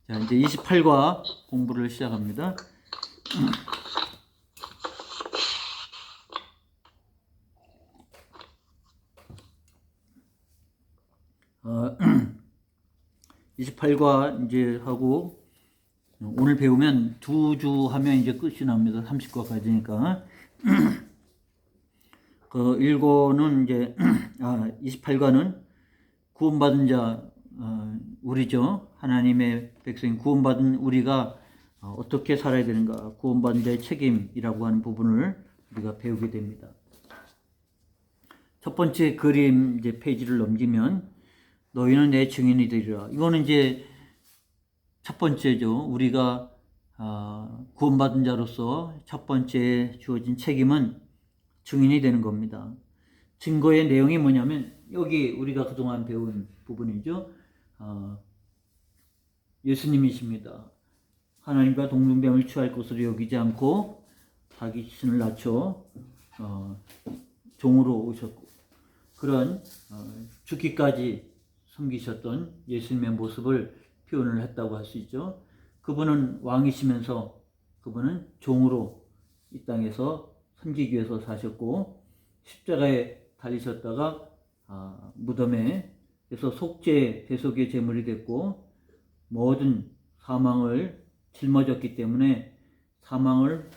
자, 이제 28과 공부를 시작합니다. 어, 28과 이제 하고 오늘 배우면 2주 하면 이제 끝이 납니다. 30과까지니까. 그 1과는 이제 28과는 구원받은 자 우리죠. 하나님의 백성 구원받은 우리가 어떻게 살아야 되는가, 구원받은 자의 책임이라고 하는 부분을 우리가 배우게 됩니다. 첫 번째 그림 이제 페이지를 넘기면 너희는 내 증인이 되리라. 이거는 이제 첫 번째죠. 우리가 구원받은 자로서 첫 번째 주어진 책임은 증인이 되는 겁니다. 증거의 내용이 뭐냐면 여기 우리가 그동안 배운 부분이죠. 예수님이십니다. 하나님과 동등됨을 취할 것으로 여기지 않고 자기 자신을 낮춰 종으로 오셨고, 그런 죽기까지 섬기셨던 예수님의 모습을 표현을 했다고 할 수 있죠. 그분은 왕이시면서 그분은 종으로 이 땅에서 섬기기 위해서 사셨고, 십자가에 달리셨다가 무덤에 그래서 속죄 대속의 제물이 됐고, 모든 사망을 짊어졌기 때문에 사망을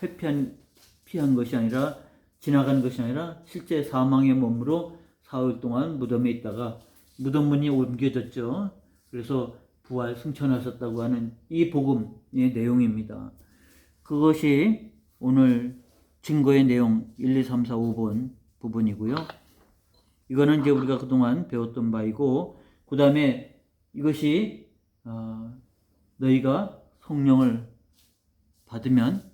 피한 것이 아니라, 지나간 것이 아니라 실제 사망의 몸으로 사흘 동안 무덤에 있다가 무덤 문이 옮겨졌죠. 그래서 부활 승천하셨다고 하는 이 복음의 내용입니다. 그것이 오늘 증거의 내용 1, 2, 3, 4, 5번 부분이고요. 이거는 이제 우리가 그동안 배웠던 바이고, 그 다음에 이것이 너희가 성령을 받으면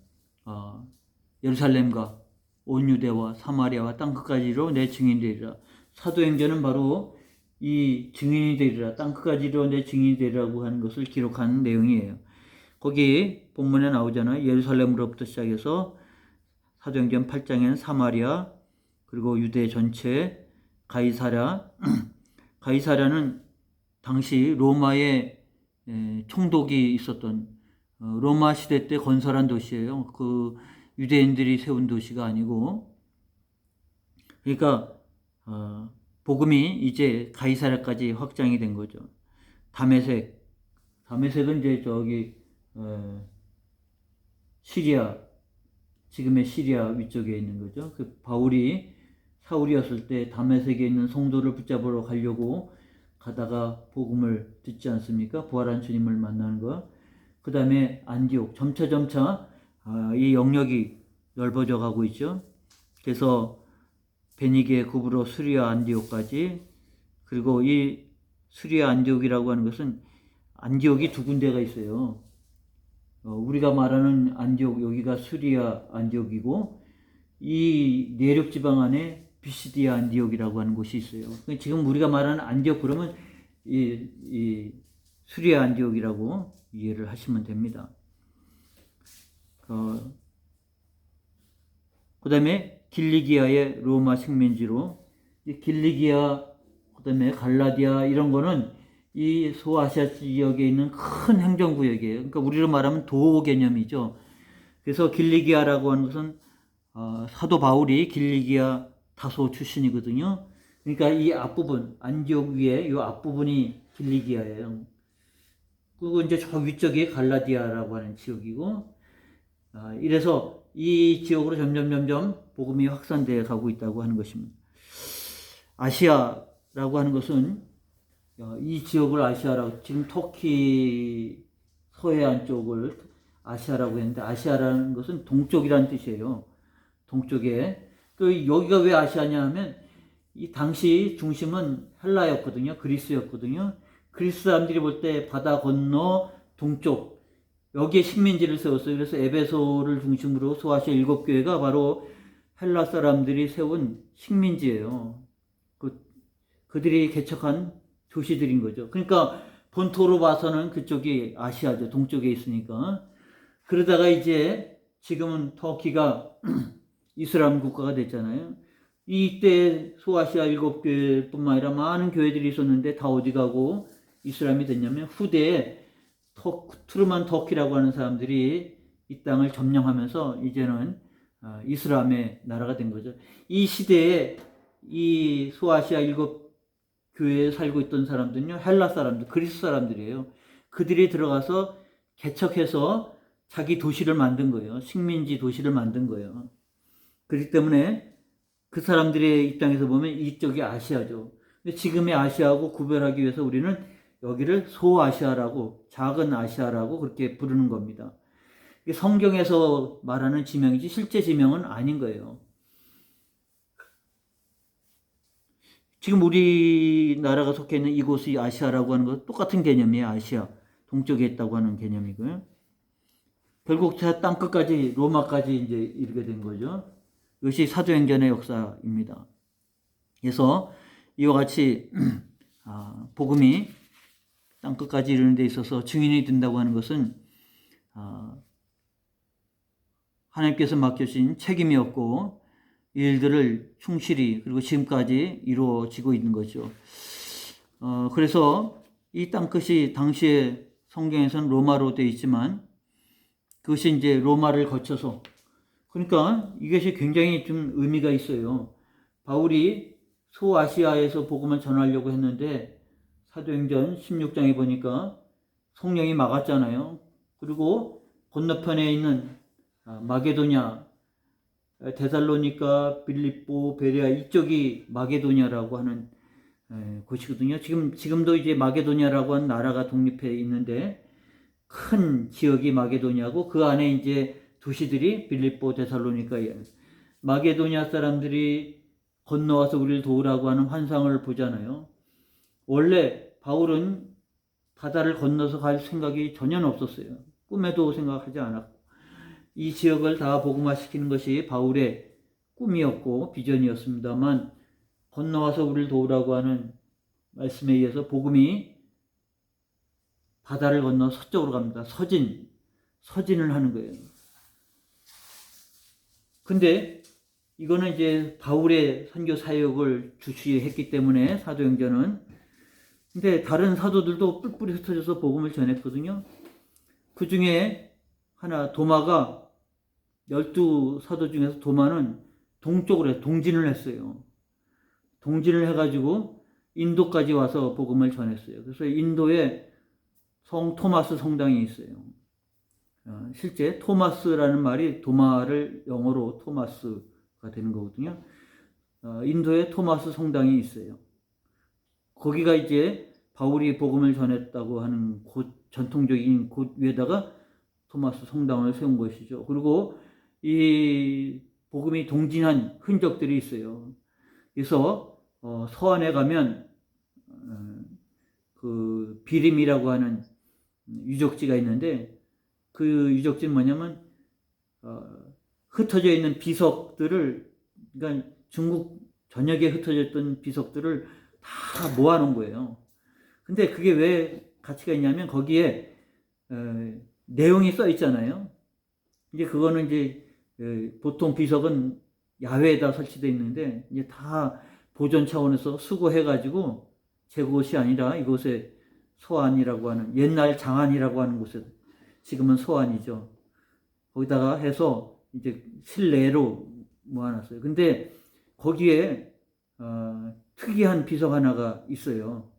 예루살렘과 온 유대와 사마리아와 땅끝까지로 내 증인이 되리라. 사도행전은 바로 이 증인이 되리라, 땅끝까지로 내 증인이 되리라고 하는 것을 기록한 내용이에요. 거기 본문에 나오잖아요. 예루살렘으로부터 시작해서 사도행전 8장에는 사마리아, 그리고 유대 전체, 가이사랴. 가이사랴는 당시 로마의 총독이 있었던 로마 시대 때 건설한 도시예요. 그 유대인들이 세운 도시가 아니고. 그러니까 복음이 이제 가이사랴까지 확장이 된 거죠. 다메섹은 이제 저기 시리아, 지금의 시리아 위쪽에 있는 거죠. 그 바울이 사울이었을 때 다메섹에 있는 성도를 붙잡으러 가려고 가다가 복음을 듣지 않습니까? 부활한 주님을 만나는 거. 그 다음에 안디옥, 점차 이 영역이 넓어져 가고 있죠. 그래서 베니게, 구브로, 수리아, 안디옥까지. 그리고 이 수리아 안디옥이라고 하는 것은 안디옥이 두 군데가 있어요. 우리가 말하는 안디옥, 여기가 수리아 안디옥이고, 이 내륙 지방 안에 비시디아 안디옥이라고 하는 곳이 있어요. 지금 우리가 말하는 안디옥, 그러면 이 수리아 안디옥이라고 이해를 하시면 됩니다. 그 다음에 길리기아의 로마 식민지로, 길리기아, 그 다음에 갈라디아, 이런 거는 이 소아시아 지역에 있는 큰 행정구역이에요. 그러니까 우리로 말하면 도 개념이죠. 그래서 길리기아라고 하는 것은 사도 바울이 길리기아 다소 출신이거든요. 그러니까 이 앞부분, 안디옥 위에 이 앞부분이 길리기아예요. 그리고 이제 저 위쪽이 갈라디아라고 하는 지역이고, 이래서 이 지역으로 점점 복음이 확산되어 가고 있다고 하는 것입니다. 아시아라고 하는 것은 이 지역을 아시아라고, 지금 터키 서해안 쪽을 아시아라고 했는데, 아시아라는 것은 동쪽이라는 뜻이에요. 동쪽에. 그 여기가 왜 아시아냐 하면 이 당시 중심은 헬라였거든요. 그리스였거든요. 그리스 사람들이 볼 때 바다 건너 동쪽, 여기에 식민지를 세웠어요. 그래서 에베소를 중심으로 소아시아 7교회가 바로 헬라 사람들이 세운 식민지예요. 그들이 개척한 도시들인 거죠. 그러니까 본토로 봐서는 그쪽이 아시아죠. 동쪽에 있으니까. 그러다가 이제 지금은 터키가 이슬람 국가가 됐잖아요. 이때 소아시아 7교회뿐만 아니라 많은 교회들이 있었는데 다 어디 가고 이슬람이 됐냐면 후대에 트루만 터키라고 하는 사람들이 이 땅을 점령하면서 이제는 이슬람의 나라가 된 거죠. 이 시대에 이 소아시아 일곱 교회에 살고 있던 사람들은요, 헬라 사람들, 그리스 사람들이에요. 그들이 들어가서 개척해서 자기 도시를 만든 거예요. 식민지 도시를 만든 거예요. 그렇기 때문에 그 사람들의 입장에서 보면 이쪽이 아시아죠. 근데 지금의 아시아하고 구별하기 위해서 우리는 여기를 소아시아라고, 작은 아시아라고 그렇게 부르는 겁니다. 이게 성경에서 말하는 지명이지 실제 지명은 아닌 거예요. 지금 우리나라가 속해 있는 이곳이 아시아라고 하는 것 똑같은 개념이에요. 아시아 동쪽에 있다고 하는 개념이고요. 결국 저 땅 끝까지 로마까지 이제 이르게 된 거죠. 이것이 사도행전의 역사입니다. 그래서 이와 같이 복음이 땅 끝까지 이르는 데 있어서 증인이 된다고 하는 것은 하나님께서 맡겨주신 책임이었고 이 일들을 충실히 그리고 지금까지 이루어지고 있는 거죠. 그래서 이 땅끝이 당시에 성경에서는 로마로 되어 있지만 그것이 이제 로마를 거쳐서, 그러니까 이것이 굉장히 좀 의미가 있어요. 바울이 소아시아에서 복음을 전하려고 했는데 사도행전 16장에 보니까 성령이 막았잖아요. 그리고 건너편에 있는 마게도냐, 데살로니가, 빌립보, 베레아 이쪽이 마게도냐라고 하는 곳이거든요. 지금도 이제 마게도냐라고 하는 나라가 독립해 있는데 큰 지역이 마게도냐고 그 안에 이제 도시들이 빌립보, 데살로니카예요. 마게도냐 사람들이 건너와서 우리를 도우라고 하는 환상을 보잖아요. 원래 바울은 바다를 건너서 갈 생각이 전혀 없었어요. 꿈에도 생각하지 않았고 이 지역을 다 복음화시키는 것이 바울의 꿈이었고 비전이었습니다만 건너와서 우리를 도우라고 하는 말씀에 의해서 복음이 바다를 건너 서쪽으로 갑니다. 서진을 하는 거예요. 근데 이거는 이제 바울의 선교 사역을 주시했기 때문에 사도행전은, 근데 다른 사도들도 뿔뿔이 흩어져서 복음을 전했거든요. 그 중에 하나 도마가 12사도 중에서 도마는 동쪽으로 동진을 했어요. 동진을 해가지고 인도까지 와서 복음을 전했어요. 그래서 인도에 성 토마스 성당이 있어요. 실제 토마스라는 말이 도마를 영어로 토마스가 되는 거거든요. 인도에 토마스 성당이 있어요. 거기가 이제 바울이 복음을 전했다고 하는 곳, 전통적인 곳 위에다가 토마스 성당을 세운 것이죠. 그리고 이 복음이 동진한 흔적들이 있어요. 그래서 서안에 가면 그 비림이라고 하는 유적지가 있는데 그 유적지는 뭐냐면 흩어져 있는 비석들을, 그러니까 중국 전역에 흩어져 있던 비석들을 다 모아놓은 거예요. 근데 그게 왜 가치가 있냐면 거기에 내용이 써 있잖아요. 이제 그거는 이제 보통 비석은 야외에다 설치되어 있는데 이제 다 보존 차원에서 수거해가지고 제곳이 아니라 이곳에 소안이라고 하는, 옛날 장안이라고 하는 곳에, 지금은 소안이죠. 거기다가 해서 이제 실내로 모아놨어요. 근데 거기에 특이한 비석 하나가 있어요.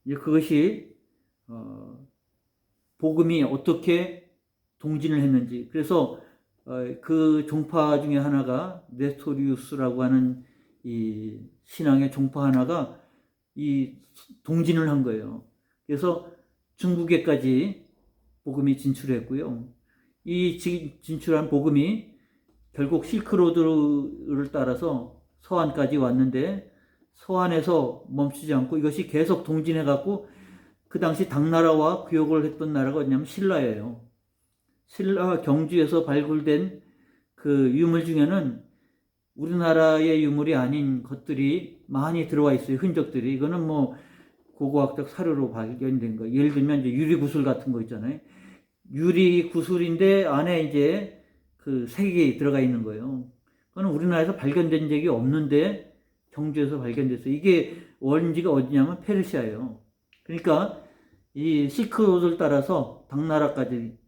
이제 그것이 복음이 어떻게 동진을 했는지. 그래서 그 종파 중에 하나가 네스토리우스라고 하는 이 신앙의 종파 하나가 이 동진을 한 거예요. 그래서 중국에까지 복음이 진출했고요. 이 진출한 복음이 결국 실크로드를 따라서 서안까지 왔는데 서안에서 멈추지 않고 이것이 계속 동진해 갖고 그 당시 당나라와 교역을 했던 나라가 어디냐면 신라예요. 신라 경주에서 발굴된 그 유물 중에는 우리나라의 유물이 아닌 것들이 많이 들어와 있어요. 흔적들이. 이거는 뭐 고고학적 사료로 발견된 거. 예를 들면 이제 유리구슬 같은 거 있잖아요. 유리구슬인데 안에 이제 그 색이 들어가 있는 거예요. 그건 우리나라에서 발견된 적이 없는데 경주에서 발견됐어요. 이게 원지가 어디냐면 페르시아예요. 그러니까 이 실크로드를 따라서 당나라까지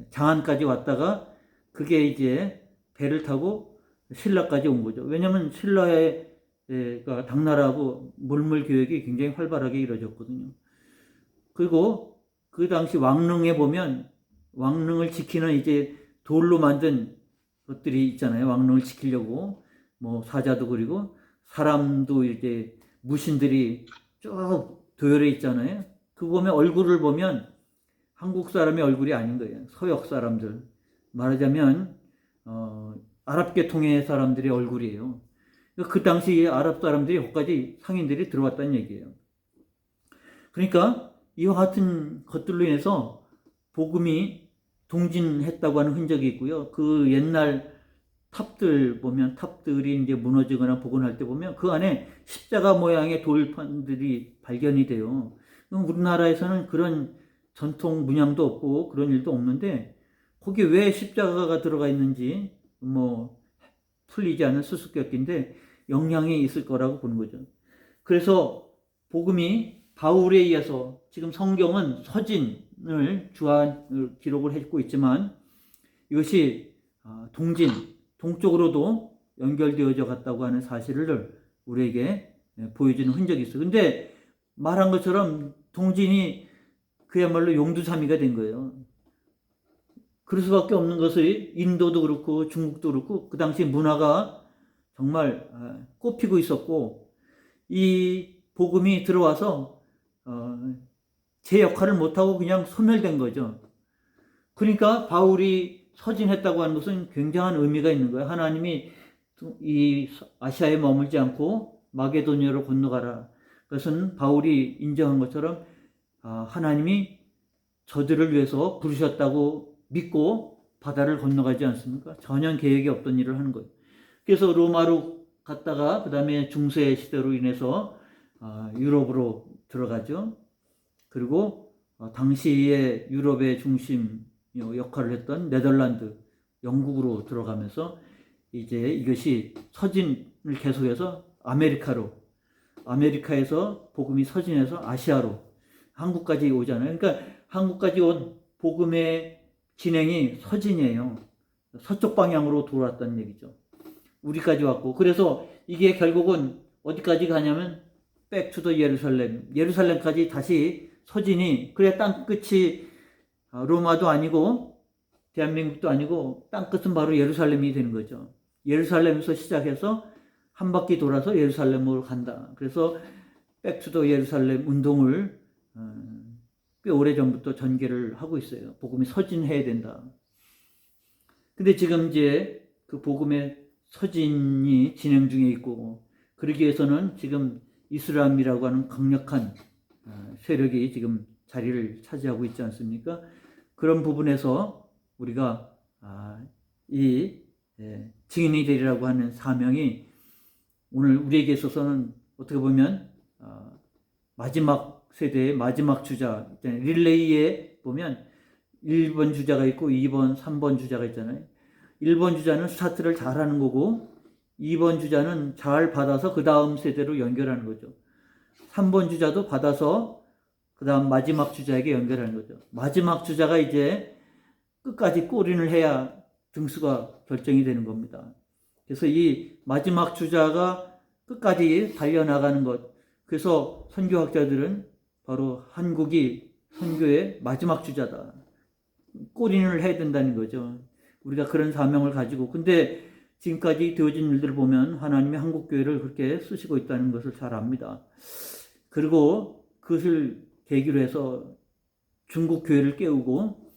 장안까지 왔다가 그게 이제 배를 타고 신라까지 온 거죠. 왜냐하면 신라가 당나라하고 물물 교역이 굉장히 활발하게 이루어졌거든요. 그리고 그 당시 왕릉에 보면 왕릉을 지키는 이제 돌로 만든 것들이 있잖아요. 왕릉을 지키려고 뭐 사자도 그리고 사람도 이제 무신들이 쭉 도열해 있잖아요. 그 보면 얼굴을 보면 한국 사람의 얼굴이 아닌 거예요. 서역 사람들 말하자면 아랍계통의 사람들의 얼굴이에요. 그 당시 아랍 사람들이 여기까지 상인들이 들어왔다는 얘기예요. 그러니까 이와 같은 것들로 인해서 복음이 동진했다고 하는 흔적이 있고요. 그 옛날 탑들 보면 탑들이 이제 무너지거나 복원할 때 보면 그 안에 십자가 모양의 돌판들이 발견이 돼요. 우리나라에서는 그런 전통 문양도 없고 그런 일도 없는데 거기 왜 십자가가 들어가 있는지 뭐 풀리지 않은 수수께끼인데 영향이 있을 거라고 보는 거죠. 그래서 복음이 바울에 의해서 지금 성경은 서진을 주한 기록을 했고 있지만 이것이 동쪽으로도 연결되어져 갔다고 하는 사실을 우리에게 보여주는 흔적이 있어요. 근데 말한 것처럼 동진이 그야말로 용두사미가 된 거예요. 그럴 수밖에 없는 것이 인도도 그렇고 중국도 그렇고 그 당시 문화가 정말 꽃피고 있었고 이 복음이 들어와서 제 역할을 못하고 그냥 소멸된 거죠. 그러니까 바울이 서진했다고 하는 것은 굉장한 의미가 있는 거예요. 하나님이 이 아시아에 머물지 않고 마게도니아로 건너가라. 그것은 바울이 인정한 것처럼 하나님이 저들을 위해서 부르셨다고 믿고 바다를 건너가지 않습니까? 전혀 계획이 없던 일을 하는 거예요. 그래서 로마로 갔다가 그 다음에 중세 시대로 인해서 유럽으로 들어가죠. 그리고 당시에 유럽의 중심 역할을 했던 네덜란드, 영국으로 들어가면서 이제 이것이 서진을 계속해서 아메리카에서 복음이 서진해서 아시아로 한국까지 오잖아요. 그러니까 한국까지 온 복음의 진행이 서진이에요. 서쪽 방향으로 돌아왔다는 얘기죠. 우리까지 왔고 그래서 이게 결국은 어디까지 가냐면 백투더 예루살렘까지 다시 서진이 그래 땅끝이 로마도 아니고 대한민국도 아니고 땅끝은 바로 예루살렘이 되는 거죠. 예루살렘에서 시작해서 한 바퀴 돌아서 예루살렘으로 간다. 그래서 백투더 예루살렘 운동을 꽤 오래전부터 전개를 하고 있어요. 복음이 서진해야 된다. 근데 지금 이제 그 복음의 서진이 진행 중에 있고 그러기 위해서는 지금 이슬람이라고 하는 강력한 세력이 지금 자리를 차지하고 있지 않습니까? 그런 부분에서 우리가 이 증인이 되리라고 하는 사명이 오늘 우리에게 있어서는 어떻게 보면 마지막 세대의 마지막 주자 릴레이에 보면 1번 주자가 있고 2번, 3번 주자가 있잖아요. 1번 주자는 스타트를 잘하는 거고 2번 주자는 잘 받아서 그 다음 세대로 연결하는 거죠. 3번 주자도 받아서 그 다음 마지막 주자에게 연결하는 거죠. 마지막 주자가 이제 끝까지 골인을 해야 등수가 결정이 되는 겁니다. 그래서 이 마지막 주자가 끝까지 달려나가는 것. 그래서 선교학자들은 바로 한국이 선교의 마지막 주자다. 골인을 해야 된다는 거죠. 우리가 그런 사명을 가지고. 근데 지금까지 되어진 일들을 보면 하나님이 한국교회를 그렇게 쓰시고 있다는 것을 잘 압니다. 그리고 그것을 계기로 해서 중국 교회를 깨우고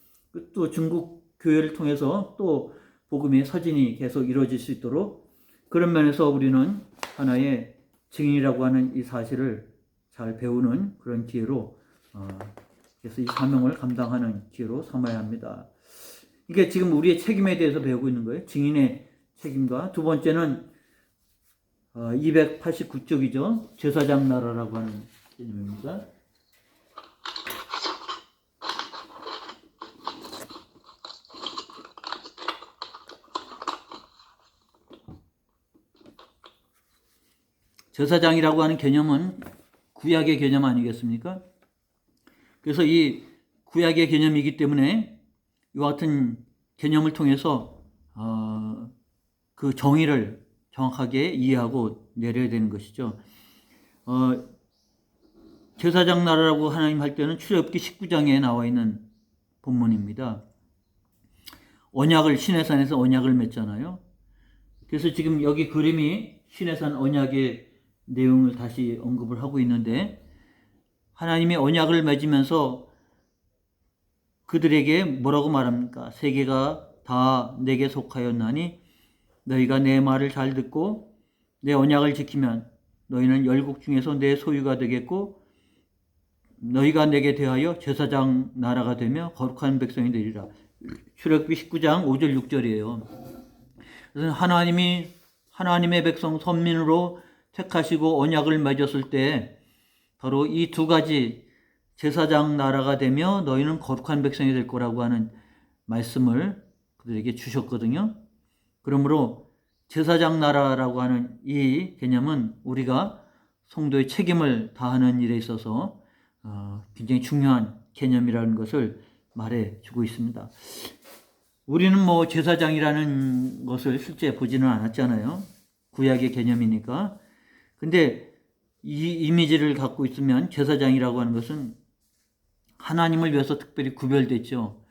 또 중국 교회를 통해서 또 복음의 서진이 계속 이루어질 수 있도록 그런 면에서 우리는 하나의 증인이라고 하는 이 사실을 잘 배우는 그런 기회로 그래서 이 사명을 감당하는 기회로 삼아야 합니다. 이게 지금 우리의 책임에 대해서 배우고 있는 거예요. 증인의 책임과 두 번째는 289쪽이죠. 제사장 나라라고 하는 개념입니다. 제사장이라고 하는 개념은 구약의 개념 아니겠습니까? 그래서 이 구약의 개념이기 때문에 이와 같은 개념을 통해서 그 정의를 정확하게 이해하고 내려야 되는 것이죠. 제사장 나라라고 하나님 할 때는 출애굽기 19장에 나와 있는 본문입니다. 언약을 시내산에서 언약을 맺잖아요. 그래서 지금 여기 그림이 시내산 언약의 내용을 다시 언급을 하고 있는데, 하나님이 언약을 맺으면서 그들에게 뭐라고 말합니까? 세계가 다 내게 속하였나니 너희가 내 말을 잘 듣고 내 언약을 지키면 너희는 열국 중에서 내 소유가 되겠고 너희가 내게 대하여 제사장 나라가 되며 거룩한 백성이 되리라. 출애굽기 19장 5절 6절이에요. 그래서 하나님이 하나님의 백성 선민으로 택하시고 언약을 맺었을 때 바로 이 두 가지, 제사장 나라가 되며 너희는 거룩한 백성이 될 거라고 하는 말씀을 그들에게 주셨거든요. 그러므로 제사장 나라라고 하는 이 개념은 우리가 성도의 책임을 다하는 일에 있어서 굉장히 중요한 개념이라는 것을 말해주고 있습니다. 우리는 뭐 제사장이라는 것을 실제 보지는 않았잖아요. 구약의 개념이니까. 근데 이 이미지를 갖고 있으면 제사장이라고 하는 것은 하나님을 위해서 특별히 구별됐죠.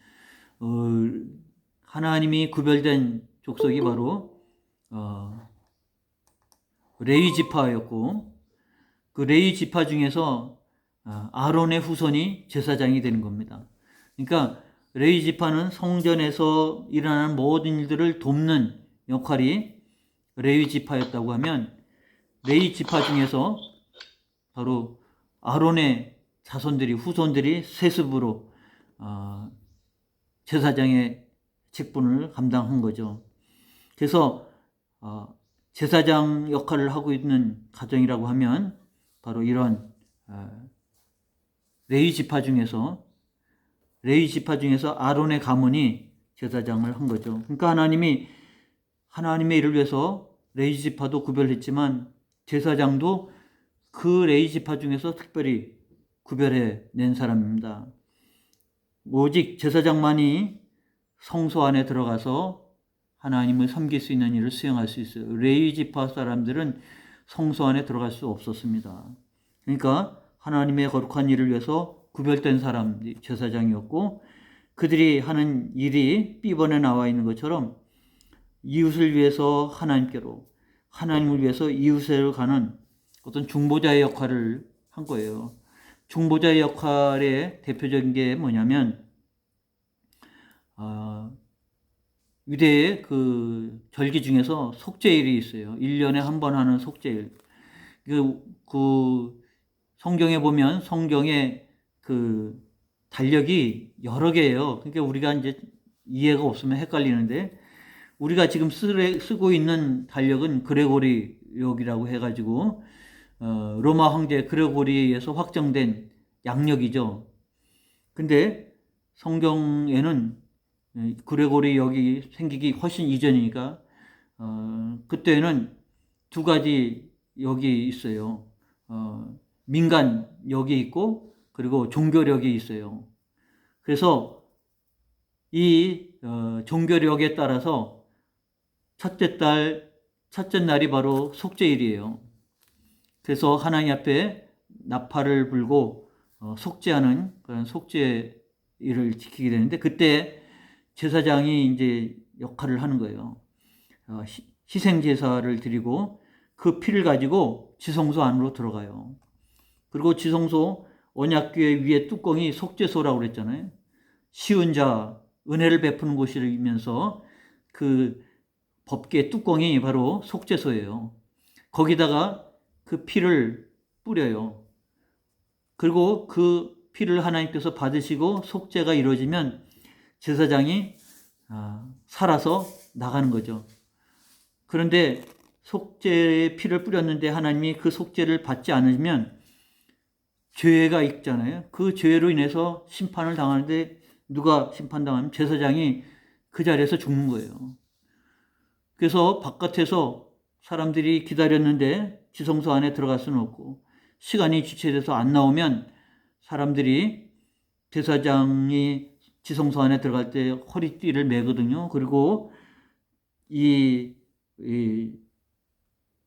하나님이 구별된 족속이 바로 레위 지파였고, 그 레위 지파 중에서 아론의 후손이 제사장이 되는 겁니다. 그러니까 레위 지파는 성전에서 일어나는 모든 일들을 돕는 역할이 레위 지파였다고 하면, 레위 지파 중에서 바로 아론의 자손들이, 후손들이 세습으로 제사장의 직분을 감당한 거죠. 그래서 제사장 역할을 하고 있는 가정이라고 하면 바로 이런 레위 지파 중에서 아론의 가문이 제사장을 한 거죠. 그러니까 하나님이 하나님의 일을 위해서 레위 지파도 구별했지만 제사장도 그 레위 지파 중에서 특별히 구별해 낸 사람입니다. 오직 제사장만이 성소 안에 들어가서 하나님을 섬길 수 있는 일을 수행할 수 있어요. 레위 지파 사람들은 성소 안에 들어갈 수 없었습니다. 그러니까 하나님의 거룩한 일을 위해서 구별된 사람이 제사장이었고, 그들이 하는 일이 B번에 나와 있는 것처럼 이웃을 위해서 하나님께로, 하나님을 위해서 이웃에로 가는 어떤 중보자의 역할을 한 거예요. 중보자의 역할의 대표적인 게 뭐냐면, 유대의 그 절기 중에서 속죄일이 있어요. 1년에 한 번 하는 속죄일. 그 성경에 보면 성경에 그 달력이 여러 개예요. 그러니까 우리가 이제 이해가 없으면 헷갈리는데, 우리가 지금 쓰고 있는 달력은 그레고리역이라고 해가지고 로마 황제 그레고리에서 확정된 양력이죠. 근데 성경에는 그레고리역이 생기기 훨씬 이전이니까 그때는 두 가지 역이 있어요. 민간역이 있고 그리고 종교력이 있어요. 그래서 이 종교력에 따라서 첫째 날이 바로 속죄일이에요. 그래서 하나님 앞에 나팔을 불고 속죄하는 그런 속죄일을 지키게 되는데, 그때 제사장이 이제 역할을 하는 거예요. 희생 제사를 드리고 그 피를 가지고 지성소 안으로 들어가요. 그리고 지성소 언약궤 위에 뚜껑이 속죄소라고 그랬잖아요. 쉬운 자, 은혜를 베푸는 곳이면서 그 법궤 뚜껑이 바로 속죄소예요. 거기다가 그 피를 뿌려요. 그리고 그 피를 하나님께서 받으시고 속죄가 이루어지면 제사장이 살아서 나가는 거죠. 그런데 속죄의 피를 뿌렸는데 하나님이 그 속죄를 받지 않으면 죄가 있잖아요. 그 죄로 인해서 심판을 당하는데, 누가 심판당하면 제사장이 그 자리에서 죽는 거예요. 그래서 바깥에서 사람들이 기다렸는데 지성소 안에 들어갈 수는 없고, 시간이 지체돼서 안 나오면 사람들이 제사장이 지성소 안에 들어갈 때 허리띠를 매거든요. 그리고 이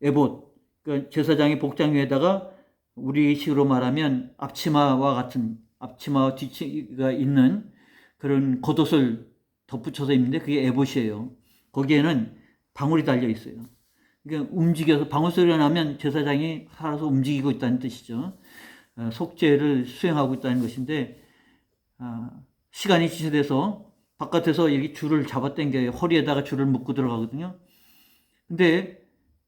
에봇, 그러니까 제사장의 복장 위에다가 우리식으로 말하면 앞치마와 같은 앞치마와 뒤치가 있는 그런 겉옷을 덧붙여서 입는데 그게 에봇이에요. 거기에는 방울이 달려 있어요. 그러니까 움직여서 방울 소리가 나면 제사장이 살아서 움직이고 있다는 뜻이죠. 속죄를 수행하고 있다는 것인데, 시간이 지체돼서 바깥에서 이렇게 줄을 잡아당겨요. 허리에다가 줄을 묶고 들어가거든요. 근데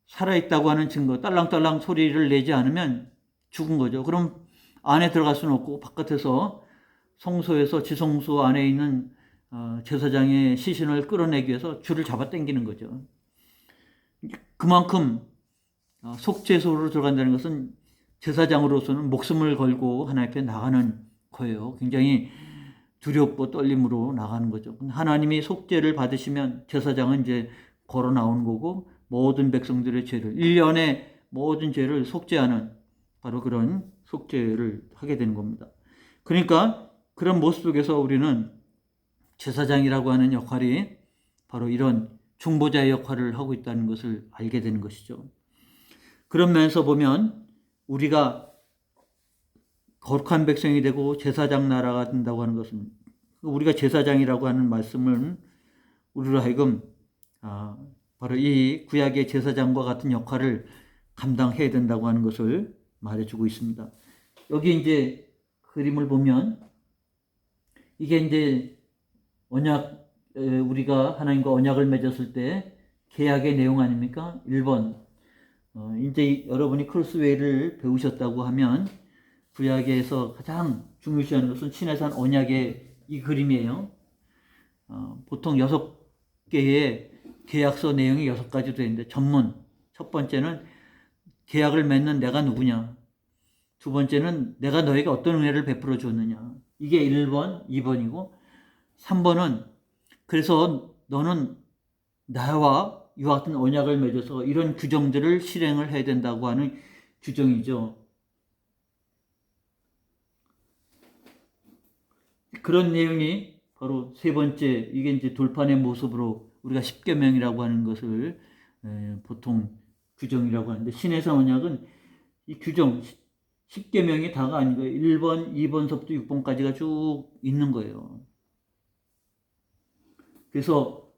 살아있다고 하는 증거, 딸랑딸랑 소리를 내지 않으면 죽은 거죠. 그럼 안에 들어갈 수는 없고 바깥에서 성소에서 지성소 안에 있는 제사장의 시신을 끌어내기 위해서 줄을 잡아당기는 거죠. 그만큼 속죄소로 들어간다는 것은 제사장으로서는 목숨을 걸고 하나님 앞에 나가는 거예요. 굉장히 두렵고 떨림으로 나가는 거죠. 하나님이 속죄를 받으시면 제사장은 이제 걸어 나오는 거고 모든 백성들의 죄를 1년의 모든 죄를 속죄하는 바로 그런 속죄를 하게 되는 겁니다. 그러니까 그런 모습 속에서 우리는 제사장이라고 하는 역할이 바로 이런 중보자의 역할을 하고 있다는 것을 알게 되는 것이죠. 그런 면에서 보면 우리가 거룩한 백성이 되고 제사장 나라가 된다고 하는 것은 우리가 제사장이라고 하는 말씀은 우리로 하여금 바로 이 구약의 제사장과 같은 역할을 감당해야 된다고 하는 것을 말해주고 있습니다. 여기 이제 그림을 보면 이게 이제 언약, 우리가 하나님과 언약을 맺었을 때 계약의 내용 아닙니까? 1번. 이제 여러분이 크로스웨이를 배우셨다고 하면 구약에서 가장 중요시하는 것은 시내산 언약의 이 그림이에요. 보통 6개의 계약서 내용이 6가지 되는데 전문. 첫 번째는 계약을 맺는 내가 누구냐. 두 번째는 내가 너에게 어떤 은혜를 베풀어 주었느냐. 이게 1번, 2번이고 3번은 그래서 너는 나와 이와 같은 언약을 맺어서 이런 규정들을 실행을 해야 된다고 하는 규정이죠. 그런 내용이 바로 세 번째, 이게 이제 돌판의 모습으로 우리가 십계명이라고 하는 것을 보통 규정이라고 하는데 신해산 언약은 이 규정, 십계명이 다가 아닌 거예요. 1번, 2번서부터 6번까지가 쭉 있는 거예요. 그래서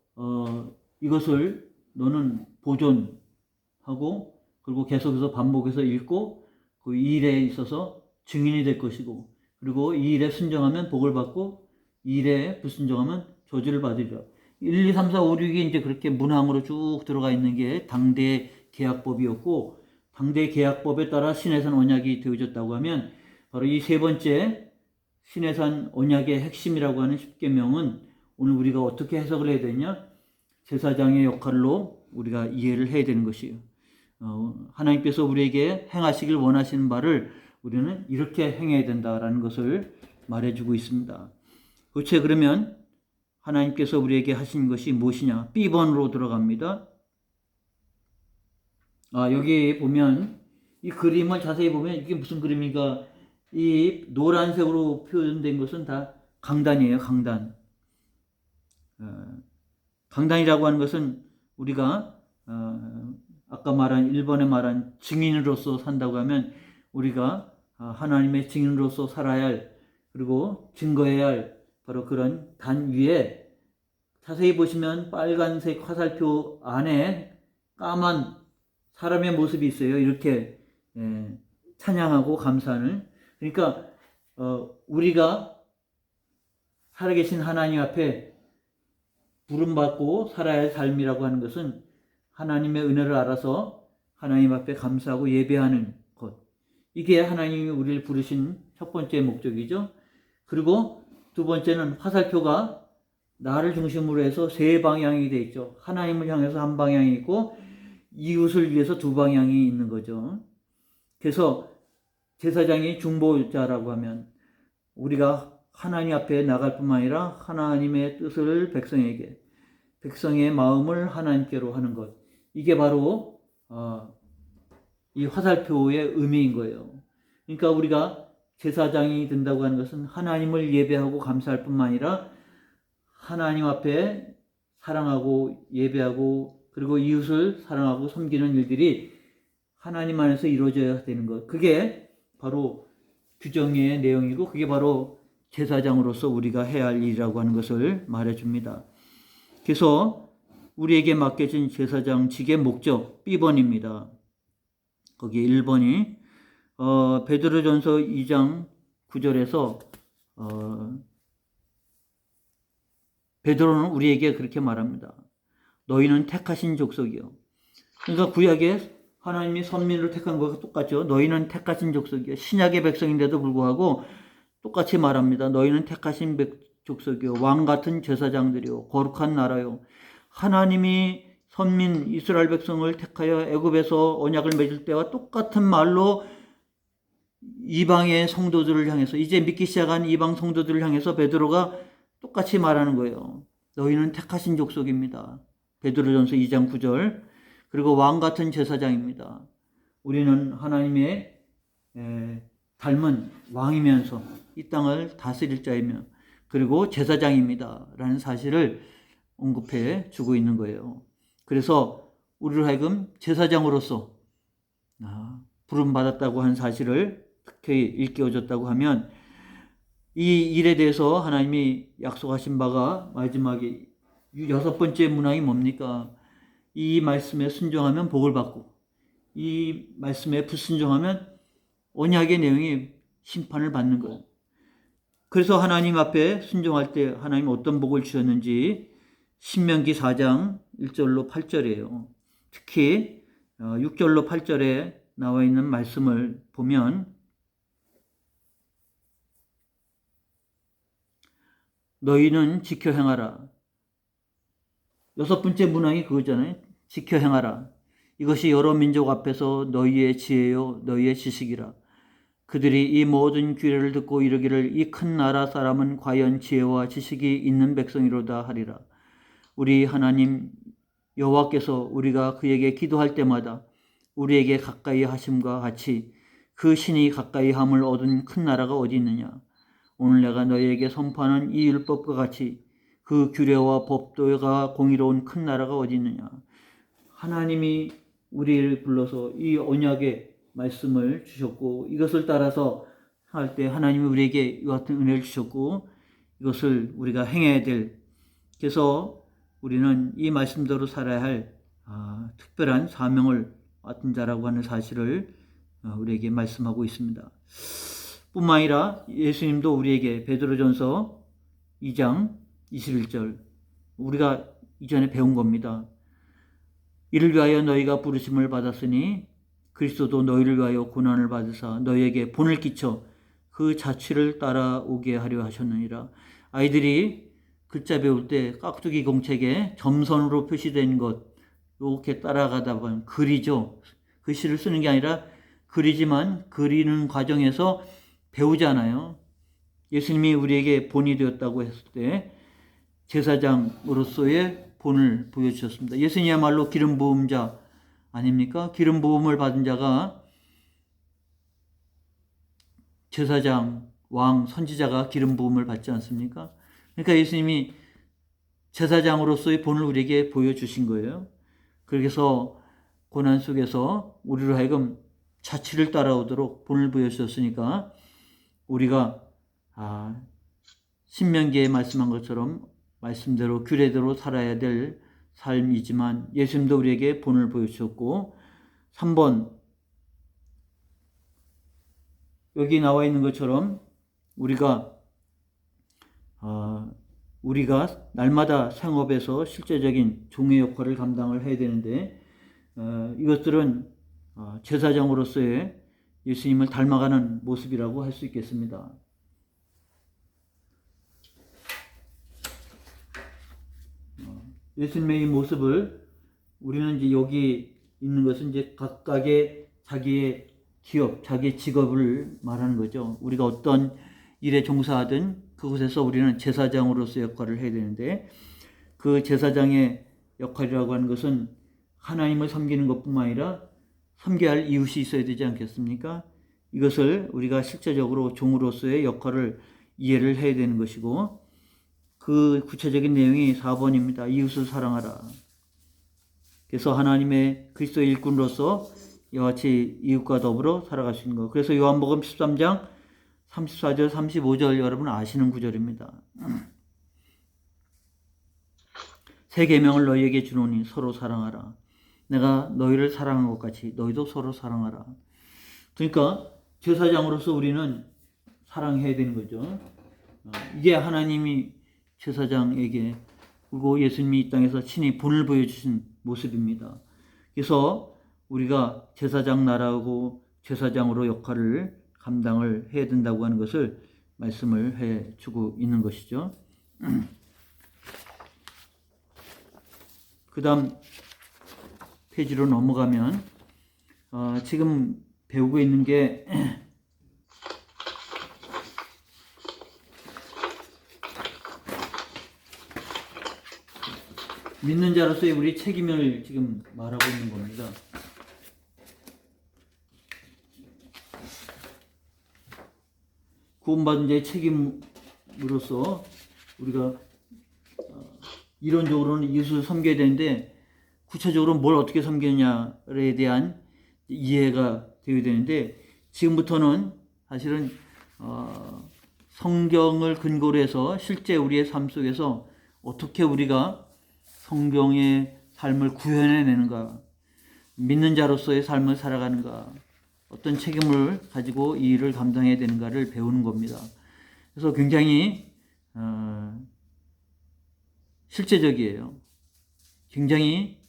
이것을 너는 보존하고 그리고 계속해서 반복해서 읽고 그 이 일에 있어서 증인이 될 것이고 그리고 이 일에 순종하면 복을 받고 이 일에 불순종하면 저주를 받으리라. 1, 2, 3, 4, 5, 6이 이제 그렇게 문항으로 쭉 들어가 있는 게 당대 계약법이었고 당대 계약법에 따라 시내산 언약이 되어졌다고 하면 바로 이 세 번째 시내산 언약의 핵심이라고 하는 십계명은 오늘 우리가 어떻게 해석을 해야 되냐? 제사장의 역할로 우리가 이해를 해야 되는 것이에요. 하나님께서 우리에게 행하시길 원하시는 바를 우리는 이렇게 행해야 된다라는 것을 말해주고 있습니다. 도대체 그러면 하나님께서 우리에게 하신 것이 무엇이냐? B번으로 들어갑니다. 여기 보면 이 그림을 자세히 보면 이게 무슨 그림인가? 이 노란색으로 표현된 것은 다 강단이에요. 강단. 강단이라고 하는 것은 우리가 아까 말한 1번에 말한 증인으로서 산다고 하면 우리가 하나님의 증인으로서 살아야 할 그리고 증거해야 할 바로 그런 단 위에 자세히 보시면 빨간색 화살표 안에 까만 사람의 모습이 있어요. 이렇게 찬양하고 감사하는. 그러니까 우리가 살아계신 하나님 앞에 부름받고 살아야 할 삶이라고 하는 것은 하나님의 은혜를 알아서 하나님 앞에 감사하고 예배하는 것. 이게 하나님이 우리를 부르신 첫 번째 목적이죠. 그리고 두 번째는 화살표가 나를 중심으로 해서 세 방향이 되어 있죠. 하나님을 향해서 한 방향이 있고 이웃을 위해서 두 방향이 있는 거죠. 그래서 제사장이 중보자라고 하면 우리가 하나님 앞에 나갈 뿐만 아니라 하나님의 뜻을 백성에게, 백성의 마음을 하나님께로 하는 것. 이게 바로 이 화살표의 의미인 거예요. 그러니까 우리가 제사장이 된다고 하는 것은 하나님을 예배하고 감사할 뿐만 아니라 하나님 앞에 사랑하고 예배하고 그리고 이웃을 사랑하고 섬기는 일들이 하나님 안에서 이루어져야 되는 것. 그게 바로 규정의 내용이고 그게 바로 제사장으로서 우리가 해야 할 일이라고 하는 것을 말해줍니다. 그래서 우리에게 맡겨진 제사장직의 목적 B번입니다. 거기 1번이 베드로전서 2장 9절에서 베드로는 우리에게 그렇게 말합니다. 너희는 택하신 족속이요. 그러니까 구약에 하나님이 선민을 택한 것과 똑같죠. 너희는 택하신 족속이요. 신약의 백성인데도 불구하고 똑같이 말합니다. 너희는 택하신 족속이요. 왕 같은 제사장들이요. 거룩한 나라요. 하나님이 선민 이스라엘 백성을 택하여 애굽에서 언약을 맺을 때와 똑같은 말로 이방의 성도들을 향해서 이제 믿기 시작한 이방 성도들을 향해서 베드로가 똑같이 말하는 거예요. 너희는 택하신 족속입니다. 베드로전서 2장 9절. 그리고 왕 같은 제사장입니다. 우리는 하나님의 닮은 왕이면서 이 땅을 다스릴 자이며 그리고 제사장입니다. 라는 사실을 언급해 주고 있는 거예요. 그래서 우리로 하여금 제사장으로서 부름받았다고 하는 사실을 특히 일깨워줬다고 하면 이 일에 대해서 하나님이 약속하신 바가 마지막에 6번째 문항이 뭡니까? 이 말씀에 순종하면 복을 받고 이 말씀에 불순종하면 언약의 내용이 심판을 받는 거예요. 그래서 하나님 앞에 순종할 때 하나님 어떤 복을 주셨는지 신명기 4장 1절로 8절이에요. 특히 6절로 8절에 나와 있는 말씀을 보면 너희는 지켜 행하라. 6번째 문항이 그거잖아요. 지켜 행하라. 이것이 여러 민족 앞에서 너희의 지혜요 너희의 지식이라. 그들이 이 모든 규례를 듣고 이르기를 이 큰 나라 사람은 과연 지혜와 지식이 있는 백성이로다 하리라. 우리 하나님 여호와께서 우리가 그에게 기도할 때마다 우리에게 가까이 하심과 같이 그 신이 가까이 함을 얻은 큰 나라가 어디 있느냐. 오늘 내가 너희에게 선포하는 이 율법과 같이 그 규례와 법도가 공의로운 큰 나라가 어디 있느냐. 하나님이 우리를 불러서 이 언약의 말씀을 주셨고 이것을 따라서 할 때 하나님이 우리에게 이와 같은 은혜를 주셨고 이것을 우리가 행해야 될, 그래서 우리는 이 말씀대로 살아야 할 특별한 사명을 맡은 자라고 하는 사실을 우리에게 말씀하고 있습니다. 뿐만 아니라 예수님도 우리에게 베드로전서 2장 21절 우리가 이전에 배운 겁니다. 이를 위하여 너희가 부르심을 받았으니 그리스도도 너희를 위하여 고난을 받으사 너희에게 본을 끼쳐 그 자취를 따라오게 하려 하셨느니라. 아이들이 글자 배울 때 깍두기 공책에 점선으로 표시된 것 이렇게 따라가다 보면 글이죠. 글씨를 쓰는 게 아니라 글이지만 그리는 과정에서 배우잖아요. 예수님이 우리에게 본이 되었다고 했을 때 제사장으로서의 본을 보여주셨습니다. 예수님이야말로 기름 부음자 아닙니까? 기름 부음을 받은 자가 제사장, 왕, 선지자가 기름 부음을 받지 않습니까? 그러니까 예수님이 제사장으로서의 본을 우리에게 보여주신 거예요. 그래서 고난 속에서 우리로 하여금 자취를 따라오도록 본을 보여주셨으니까 우리가 신명기에 말씀한 것처럼 말씀대로 규례대로 살아야 될 삶이지만 예수님도 우리에게 본을 보여주셨고 3번 여기 나와 있는 것처럼 우리가 날마다 생업에서 실제적인 종의 역할을 감당을 해야 되는데 이것들은 제사장으로서의 예수님을 닮아가는 모습이라고 할 수 있겠습니다. 예수님의 이 모습을 우리는 이제 여기 있는 것은 이제 각각의 자기의 기업, 자기의 직업을 말하는 거죠. 우리가 어떤 일에 종사하든 그곳에서 우리는 제사장으로서 역할을 해야 되는데 그 제사장의 역할이라고 하는 것은 하나님을 섬기는 것뿐만 아니라 섬겨야 할 이웃이 있어야 되지 않겠습니까? 이것을 우리가 실제적으로 종으로서의 역할을 이해를 해야 되는 것이고, 그 구체적인 내용이 4번입니다. 이웃을 사랑하라. 그래서 하나님의 그리스도의 일꾼으로서 이와 같이 이웃과 더불어 살아갈 수 있는 것. 그래서 요한복음 13장 34절 35절 여러분 아시는 구절입니다. 새 계명을 너희에게 주노니 서로 사랑하라. 내가 너희를 사랑한 것 같이 너희도 서로 사랑하라. 그러니까 제사장으로서 우리는 사랑해야 되는 거죠. 이게 하나님이 제사장에게, 그리고 예수님이 이 땅에서 친히 본을 보여주신 모습입니다. 그래서 우리가 제사장 나라고 제사장으로 역할을 감당을 해야 된다고 하는 것을 말씀을 해주고 있는 것이죠. 그 다음 페이지로 넘어가면 지금 배우고 있는 게 믿는 자로서의 우리 책임을 지금 말하고 있는 겁니다. 구원받은 자의 책임으로서 우리가 이론적으로는 이웃을 섬겨야 되는데, 구체적으로 뭘 어떻게 섬기느냐에 대한 이해가 되어야 되는데, 지금부터는 사실은 성경을 근거로 해서 실제 우리의 삶 속에서 어떻게 우리가 성경의 삶을 구현해내는가, 믿는 자로서의 삶을 살아가는가, 어떤 책임을 가지고 이 일을 감당해야 되는가를 배우는 겁니다. 그래서 굉장히 실제적이에요. 굉장히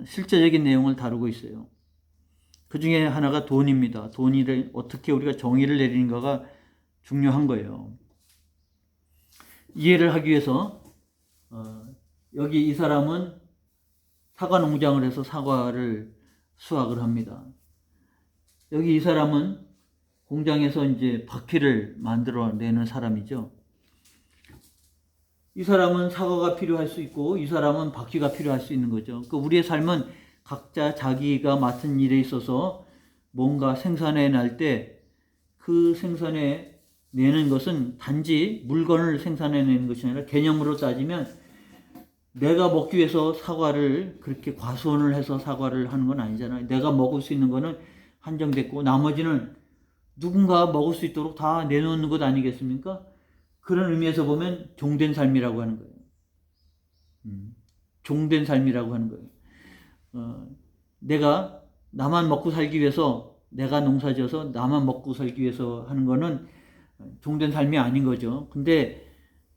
실제적인 내용을 다루고 있어요. 그 중에 하나가 돈입니다. 돈을 어떻게 우리가 정의를 내리는가가 중요한 거예요. 이해를 하기 위해서 여기 이 사람은 사과 농장을 해서 사과를 수확을 합니다. 여기 이 사람은 공장에서 이제 바퀴를 만들어내는 사람이죠. 이 사람은 사과가 필요할 수 있고, 이 사람은 바퀴가 필요할 수 있는 거죠. 그 우리의 삶은 각자 자기가 맡은 일에 있어서 뭔가 생산해 낼 때 그 생산해 내는 것은 단지 물건을 생산해 내는 것이 아니라, 개념으로 따지면 내가 먹기 위해서 사과를 그렇게 과수원을 해서 사과를 하는 건 아니잖아요. 내가 먹을 수 있는 거는 한정됐고 나머지는 누군가 먹을 수 있도록 다 내놓는 것 아니겠습니까? 그런 의미에서 보면 종된 삶이라고 하는 거예요. 종된 삶이라고 하는 거예요. 내가 나만 먹고 살기 위해서, 내가 농사지어서 나만 먹고 살기 위해서 하는 거는 종된 삶이 아닌 거죠. 근데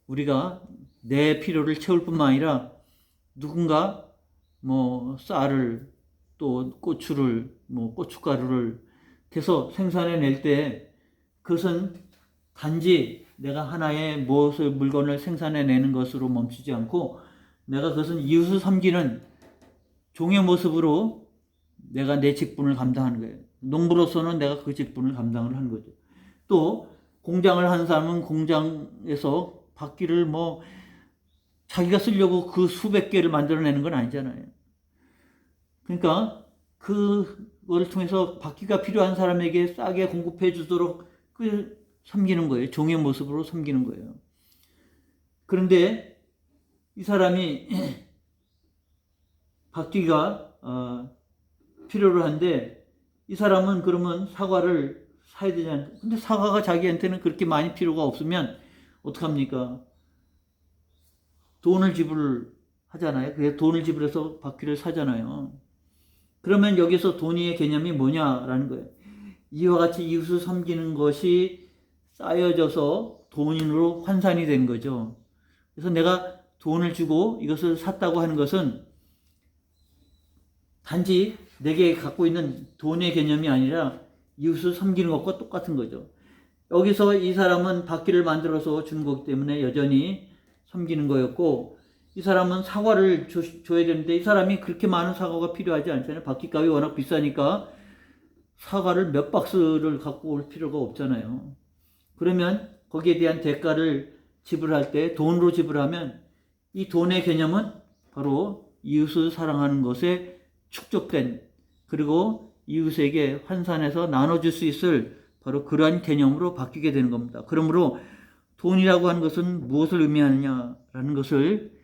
우리가 내 필요를 채울 뿐만 아니라 누군가 뭐 쌀을, 또 고추를, 뭐 고춧가루를 해서 생산해 낼 때 그것은 단지 내가 하나의 무엇을 물건을 생산해 내는 것으로 멈추지 않고, 내가 그것은 이웃을 섬기는 종의 모습으로 내가 내 직분을 감당하는 거예요. 농부로서는 내가 그 직분을 감당을 하는 거죠. 또 공장을 하는 사람은 공장에서 바퀴를 뭐 자기가 쓰려고 그 수백 개를 만들어내는 건 아니잖아요. 그러니까 그걸 통해서 바퀴가 필요한 사람에게 싸게 공급해 주도록 그 섬기는 거예요. 종의 모습으로 섬기는 거예요. 그런데 이 사람이 바퀴가 필요로 한데, 이 사람은 그러면 사과를 사야 되지 않을까? 근데 사과가 자기한테는 그렇게 많이 필요가 없으면 어떡합니까? 돈을 지불하잖아요. 그래서 돈을 지불해서 바퀴를 사잖아요. 그러면 여기서 돈의 개념이 뭐냐라는 거예요. 이와 같이 이웃을 섬기는 것이 쌓여져서 돈으로 환산이 된 거죠. 그래서 내가 돈을 주고 이것을 샀다고 하는 것은 단지 내게 갖고 있는 돈의 개념이 아니라 이웃을 섬기는 것과 똑같은 거죠. 여기서 이 사람은 바퀴를 만들어서 준 거기 때문에 여전히 섬기는 거였고, 이 사람은 사과를 줘야 되는데 이 사람이 그렇게 많은 사과가 필요하지 않잖아요. 바퀴값이 워낙 비싸니까 사과를 몇 박스를 갖고 올 필요가 없잖아요. 그러면 거기에 대한 대가를 지불할 때, 돈으로 지불하면 이 돈의 개념은 바로 이웃을 사랑하는 것에 축적된, 그리고 이웃에게 환산해서 나눠줄 수 있을 바로 그러한 개념으로 바뀌게 되는 겁니다. 그러므로 돈이라고 하는 것은 무엇을 의미하느냐라는 것을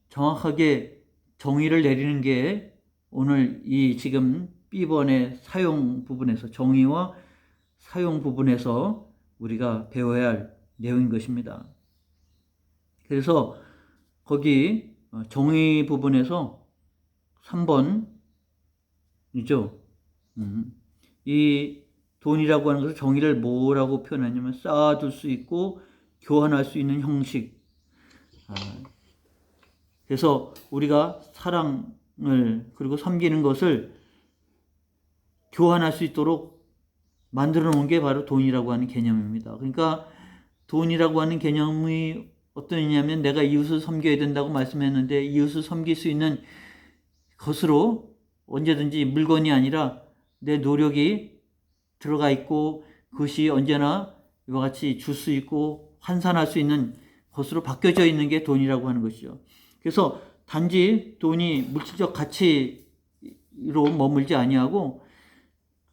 정확하게 정의를 내리는 게 오늘 이 지금 B번의 사용 부분에서, 정의와 사용 부분에서 우리가 배워야 할 내용인 것입니다. 그래서 거기 정의 부분에서 3번이죠. 이 돈이라고 하는 것을 정의를 뭐라고 표현하냐면 쌓아둘 수 있고 교환할 수 있는 형식. 그래서 우리가 사랑을 그리고 섬기는 것을 교환할 수 있도록 만들어 놓은 게 바로 돈이라고 하는 개념입니다. 그러니까 돈이라고 하는 개념이 어떠냐면 내가 이웃을 섬겨야 된다고 말씀했는데 이웃을 섬길 수 있는 것으로 언제든지 물건이 아니라 내 노력이 들어가 있고 그것이 언제나 이와 같이 줄 수 있고 환산할 수 있는 것으로 바뀌어져 있는 게 돈이라고 하는 것이죠. 그래서 단지 돈이 물질적 가치로 머물지 아니하고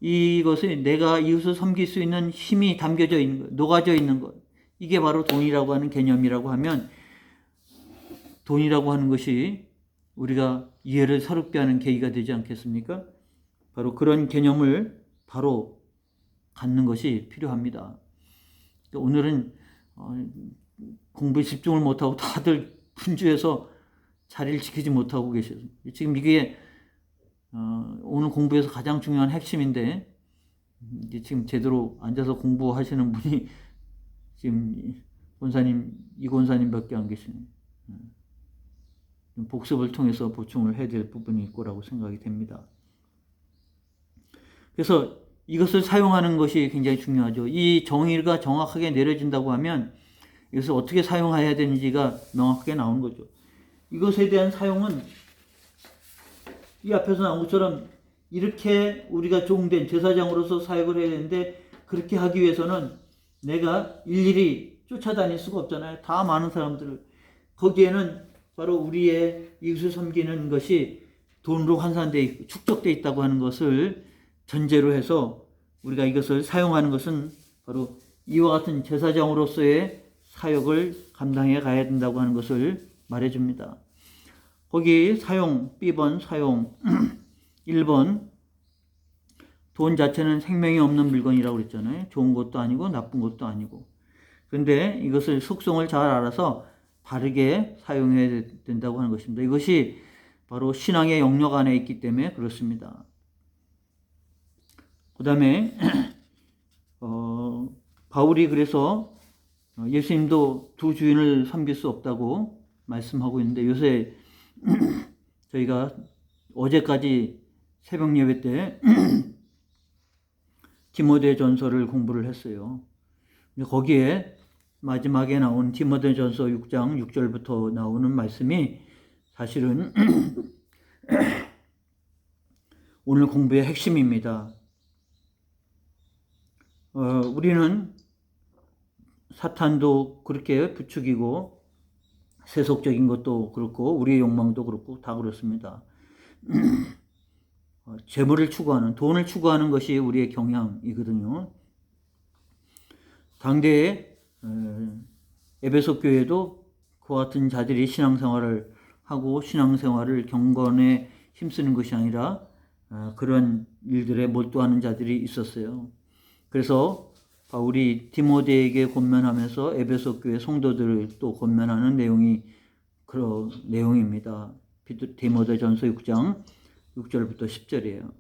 이것이 내가 이웃을 섬길 수 있는 힘이 담겨져 있는 것, 녹아져 있는 것, 이게 바로 돈이라고 하는 개념이라고 하면 돈이라고 하는 것이 우리가 이해를 새롭게 하는 계기가 되지 않겠습니까? 바로 그런 개념을 바로 갖는 것이 필요합니다. 오늘은 공부에 집중을 못하고 다들 분주해서 자리를 지키지 못하고 계셔요. 지금 이게 오늘 공부에서 가장 중요한 핵심인데 지금 제대로 앉아서 공부하시는 분이 지금 이 권사님밖에 안 계시네요. 복습을 통해서 보충을 해야 될 부분이 있을 거라고 생각이 됩니다. 그래서 이것을 사용하는 것이 굉장히 중요하죠. 이 정의가 정확하게 내려진다고 하면 이것을 어떻게 사용해야 되는지가 명확하게 나오는 거죠. 이것에 대한 사용은 이 앞에서 나온 것처럼 이렇게 우리가 종된 제사장으로서 사역을 해야 되는데 그렇게 하기 위해서는 내가 일일이 쫓아다닐 수가 없잖아요. 다 많은 사람들을. 거기에는 바로 우리의 이웃을 섬기는 것이 돈으로 환산되어 있고 축적되어 있다고 하는 것을 전제로 해서 우리가 이것을 사용하는 것은 바로 이와 같은 제사장으로서의 사역을 감당해 가야 된다고 하는 것을 말해줍니다. 거기 사용, B번 사용 1번 돈 자체는 생명이 없는 물건이라고 그랬잖아요. 좋은 것도 아니고 나쁜 것도 아니고. 그런데 이것을 속성을 잘 알아서 바르게 사용해야 된다고 하는 것입니다. 이것이 바로 신앙의 영역 안에 있기 때문에 그렇습니다. 그 다음에 바울이 그래서 예수님도 두 주인을 섬길 수 없다고 말씀하고 있는데 요새 저희가 어제까지 새벽 예배 때 디모데전서를 공부를 했어요. 거기에 마지막에 나온 디모데전서 6장 6절부터 나오는 말씀이 사실은 오늘 공부의 핵심입니다. 우리는 사탄도 그렇게 부추기고 세속적인 것도 그렇고 우리의 욕망도 그렇고 다 그렇습니다. 재물을 추구하는, 돈을 추구하는 것이 우리의 경향이거든요. 당대의 에베소 교회도 그와 같은 자들이 신앙생활을 하고 신앙생활을 경건에 힘쓰는 것이 아니라 그런 일들에 몰두하는 자들이 있었어요. 그래서 바울이 디모데에게 권면하면서 에베소 교회 성도들을 또 권면하는 내용이 그런 내용입니다. 디모데전서 6장 6절부터 10절이에요.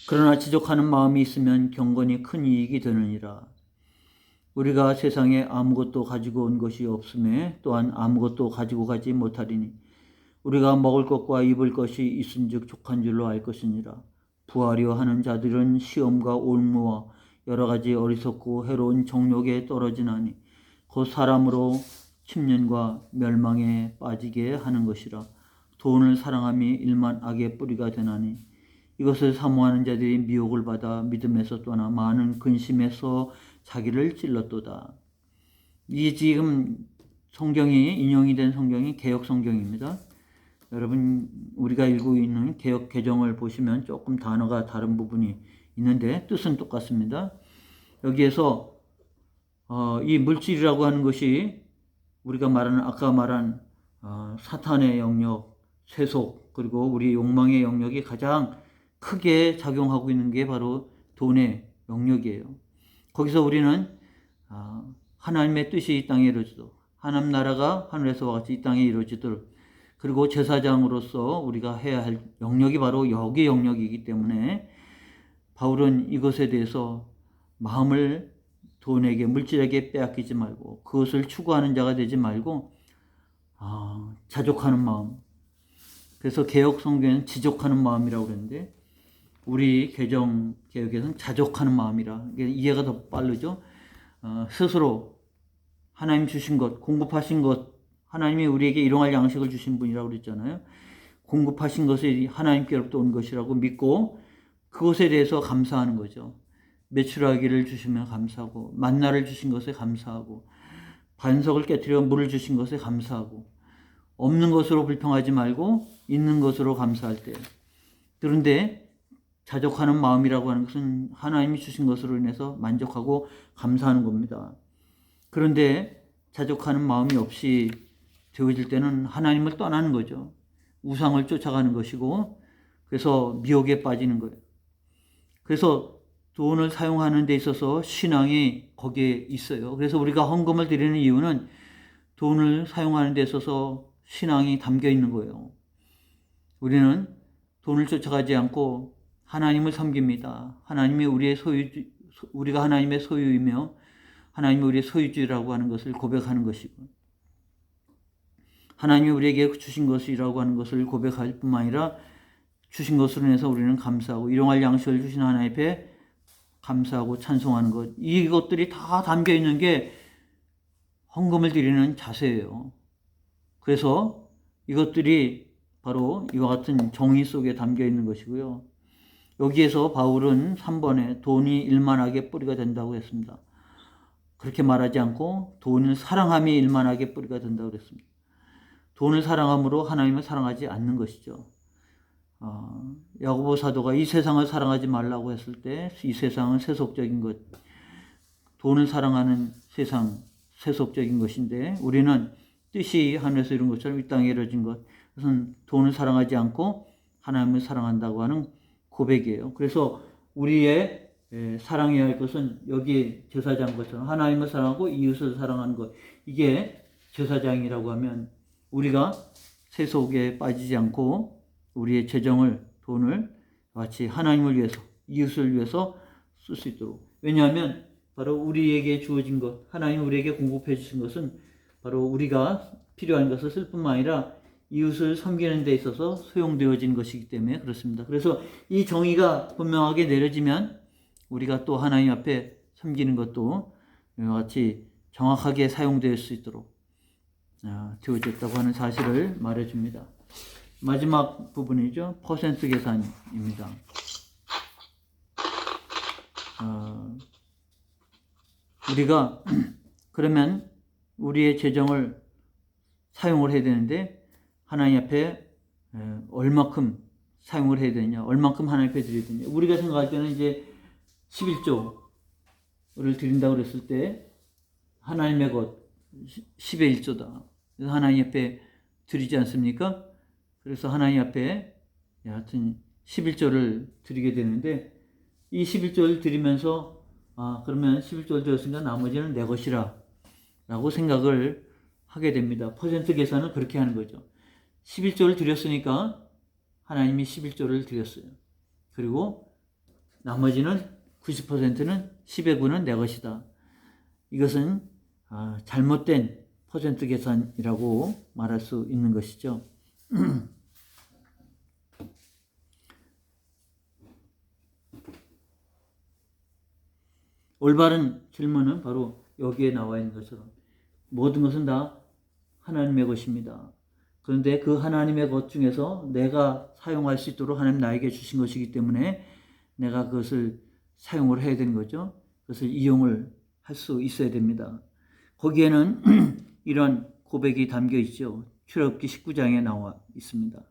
그러나 지적하는 마음이 있으면 경건이 큰 이익이 되느니라. 우리가 세상에 아무것도 가지고 온 것이 없음에 또한 아무것도 가지고 가지 못하리니 우리가 먹을 것과 입을 것이 있은즉 족한 줄로 알 것이니라. 부하려 하는 자들은 시험과 올무와 여러 가지 어리석고 해로운 정욕에 떨어지나니 곧 사람으로 침륜과 멸망에 빠지게 하는 것이라. 돈을 사랑함이 일만 악의 뿌리가 되나니 이것을 사모하는 자들이 미혹을 받아 믿음에서 떠나 많은 근심에서 자기를 찔렀도다. 이 지금 성경이 인용이 된 성경이 개역 성경입니다. 여러분 우리가 읽고 있는 개역 개정을 보시면 조금 단어가 다른 부분이 있는데 뜻은 똑같습니다. 여기에서 이 물질이라고 하는 것이 우리가 말하는 아까 말한 사탄의 영역, 세속, 그리고 우리 욕망의 영역이 가장 크게 작용하고 있는 게 바로 돈의 영역이에요. 거기서 우리는 하나님의 뜻이 이 땅에 이루어지도록, 하나님 나라가 하늘에서와 같이 이 땅에 이루어지도록, 그리고 제사장으로서 우리가 해야 할 영역이 바로 여기 영역이기 때문에 바울은 이것에 대해서 마음을 돈에게, 물질에게 빼앗기지 말고 그것을 추구하는 자가 되지 말고 자족하는 마음. 그래서 개역 성경에는 지족하는 마음이라고 그러는데 우리 개정 개혁에서는 자족하는 마음이라, 이해가 더 빠르죠. 스스로 하나님 주신 것, 공급하신 것, 하나님이 우리에게 일용할 양식을 주신 분이라고 그랬잖아요. 공급하신 것이 하나님께로부터 온 것이라고 믿고 그것에 대해서 감사하는 거죠. 메추라기를 주시면 감사하고, 만나를 주신 것에 감사하고, 반석을 깨뜨려 물을 주신 것에 감사하고, 없는 것으로 불평하지 말고 있는 것으로 감사할 때. 그런데 자족하는 마음이라고 하는 것은 하나님이 주신 것으로 인해서 만족하고 감사하는 겁니다. 그런데 자족하는 마음이 없이 되어질 때는 하나님을 떠나는 거죠. 우상을 쫓아가는 것이고, 그래서 미혹에 빠지는 거예요. 그래서 돈을 사용하는 데 있어서 신앙이 거기에 있어요. 그래서 우리가 헌금을 드리는 이유는 돈을 사용하는 데 있어서 신앙이 담겨 있는 거예요. 우리는 돈을 쫓아가지 않고 하나님을 섬깁니다. 하나님이 우리의 우리가 하나님의 소유이며 하나님이 우리의 소유주라고 하는 것을 고백하는 것이고, 하나님이 우리에게 주신 것이라고 하는 것을 고백할 뿐만 아니라 주신 것으로 인해서 우리는 감사하고 일용할 양식을 주신 하나님 앞에 감사하고 찬송하는 것, 이것들이 다 담겨 있는 게 헌금을 드리는 자세예요. 그래서 이것들이 바로 이와 같은 정의 속에 담겨 있는 것이고요. 여기에서 바울은 3번에 돈이 일만하게 뿌리가 된다고 했습니다. 그렇게 말하지 않고 돈을 사랑함이 일만하게 뿌리가 된다고 했습니다. 돈을 사랑함으로 하나님을 사랑하지 않는 것이죠. 야고보 사도가 이 세상을 사랑하지 말라고 했을 때 이 세상은 세속적인 것, 돈을 사랑하는 세상, 세속적인 것인데 우리는 뜻이 하늘에서 이룬 것처럼 이 땅에 이루어진 것, 그것은 돈을 사랑하지 않고 하나님을 사랑한다고 하는 고백이에요. 그래서 우리의 사랑해야 할 것은 여기 제사장 것처럼 하나님을 사랑하고 이웃을 사랑하는 것, 이게 제사장이라고 하면 우리가 세속에 빠지지 않고 우리의 재정을, 돈을 마치 하나님을 위해서, 이웃을 위해서 쓸 수 있도록. 왜냐하면 바로 우리에게 주어진 것, 하나님 우리에게 공급해 주신 것은 바로 우리가 필요한 것을 쓸 뿐만 아니라 이웃을 섬기는 데 있어서 소용되어진 것이기 때문에 그렇습니다. 그래서 이 정의가 분명하게 내려지면 우리가 또 하나님 앞에 섬기는 것도 이와 같이 정확하게 사용될 수 있도록 되어졌다고 하는 사실을 말해줍니다. 마지막 부분이죠. 퍼센트 계산입니다. 우리가 그러면 우리의 재정을 사용을 해야 되는데 하나님 앞에 얼마큼 사용을 해야 되느냐, 얼마큼 하나님 앞에 드려야 되느냐. 우리가 생각할 때는 이제 11조를 드린다고 그랬을 때 하나님의 것 10의 1조다. 그래서 하나님 앞에 드리지 않습니까? 그래서 하나님 앞에 하여튼 11조를 드리게 되는데 이 11조를 드리면서 그러면 11조를 드렸으니까 나머지는 내 것이라 라고 생각을 하게 됩니다. 퍼센트 계산은 그렇게 하는 거죠. 11조를 드렸으니까 하나님이 11조를 드렸어요. 그리고 나머지는 90%는 10의 9는 내 것이다. 이것은 잘못된 퍼센트 계산이라고 말할 수 있는 것이죠. 올바른 질문은 바로 여기에 나와 있는 것처럼 모든 것은 다 하나님의 것입니다. 그런데 그 하나님의 것 중에서 내가 사용할 수 있도록 하나님 나에게 주신 것이기 때문에 내가 그것을 사용을 해야 되는 거죠. 그것을 이용을 할 수 있어야 됩니다. 거기에는 이런 고백이 담겨 있죠. 출애굽기 19장에 나와 있습니다.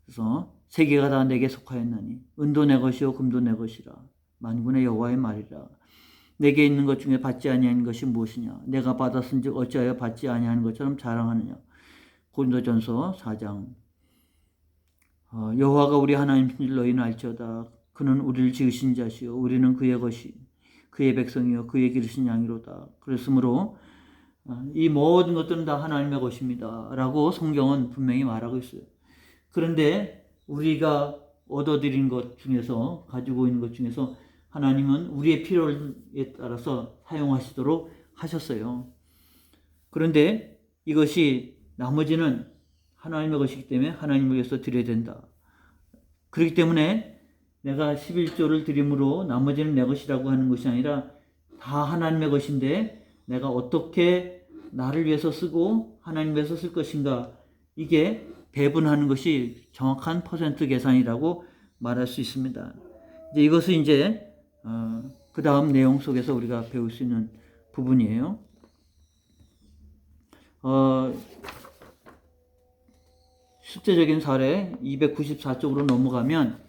그래서 세계가 다 내게 속하였나니 은도 내 것이요 금도 내 것이라. 만군의 여호와의 말이라. 내게 있는 것 중에 받지 아니한 것이 무엇이냐? 내가 받았은즉 어찌하여 받지 아니한 것처럼 자랑하느냐? 고린도전서 4장. 여호와가 우리 하나님인 줄 너희는 알지어다. 그는 우리를 지으신 자시요 우리는 그의 것이 그의 백성이요 그의 기르신 양이로다. 그랬으므로 이 모든 것들은 다 하나님의 것입니다 라고 성경은 분명히 말하고 있어요. 그런데 우리가 얻어들인 것 중에서, 가지고 있는 것 중에서 하나님은 우리의 필요에 따라서 사용하시도록 하셨어요. 그런데 이것이 나머지는 하나님의 것이기 때문에 하나님을 위해서 드려야 된다. 그렇기 때문에 내가 11조를 드림으로 나머지는 내 것이라고 하는 것이 아니라 다 하나님의 것인데 내가 어떻게 나를 위해서 쓰고 하나님 위해서 쓸 것인가, 이게 배분하는 것이 정확한 퍼센트 계산이라고 말할 수 있습니다. 이제 이것은 이제 그 다음 내용 속에서 우리가 배울 수 있는 부분이에요. 실제적인 사례 294쪽으로 넘어가면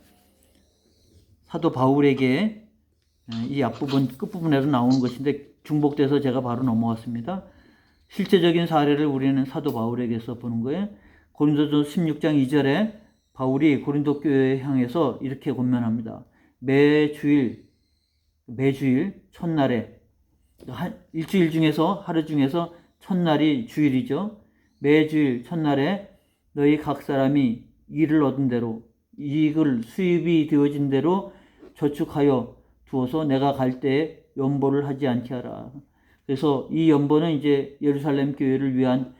사도 바울에게 이 앞부분 끝부분에서 나오는 것인데 중복돼서 제가 바로 넘어갔습니다. 실제적인 사례를 우리는 사도 바울에게서 보는 거예요. 고린도전서 16장 2절에 바울이 고린도 교회에 향해서 이렇게 권면합니다. 매주일 첫날에, 일주일 중에서 하루 중에서 첫날이 주일이죠. 매주일 첫날에 너희 각 사람이 일을 얻은 대로, 이익을 수입이 되어진 대로 저축하여 두어서 내가 갈 때에 연보를 하지 않게 하라. 그래서 이 연보는 이제 예루살렘 교회를 위한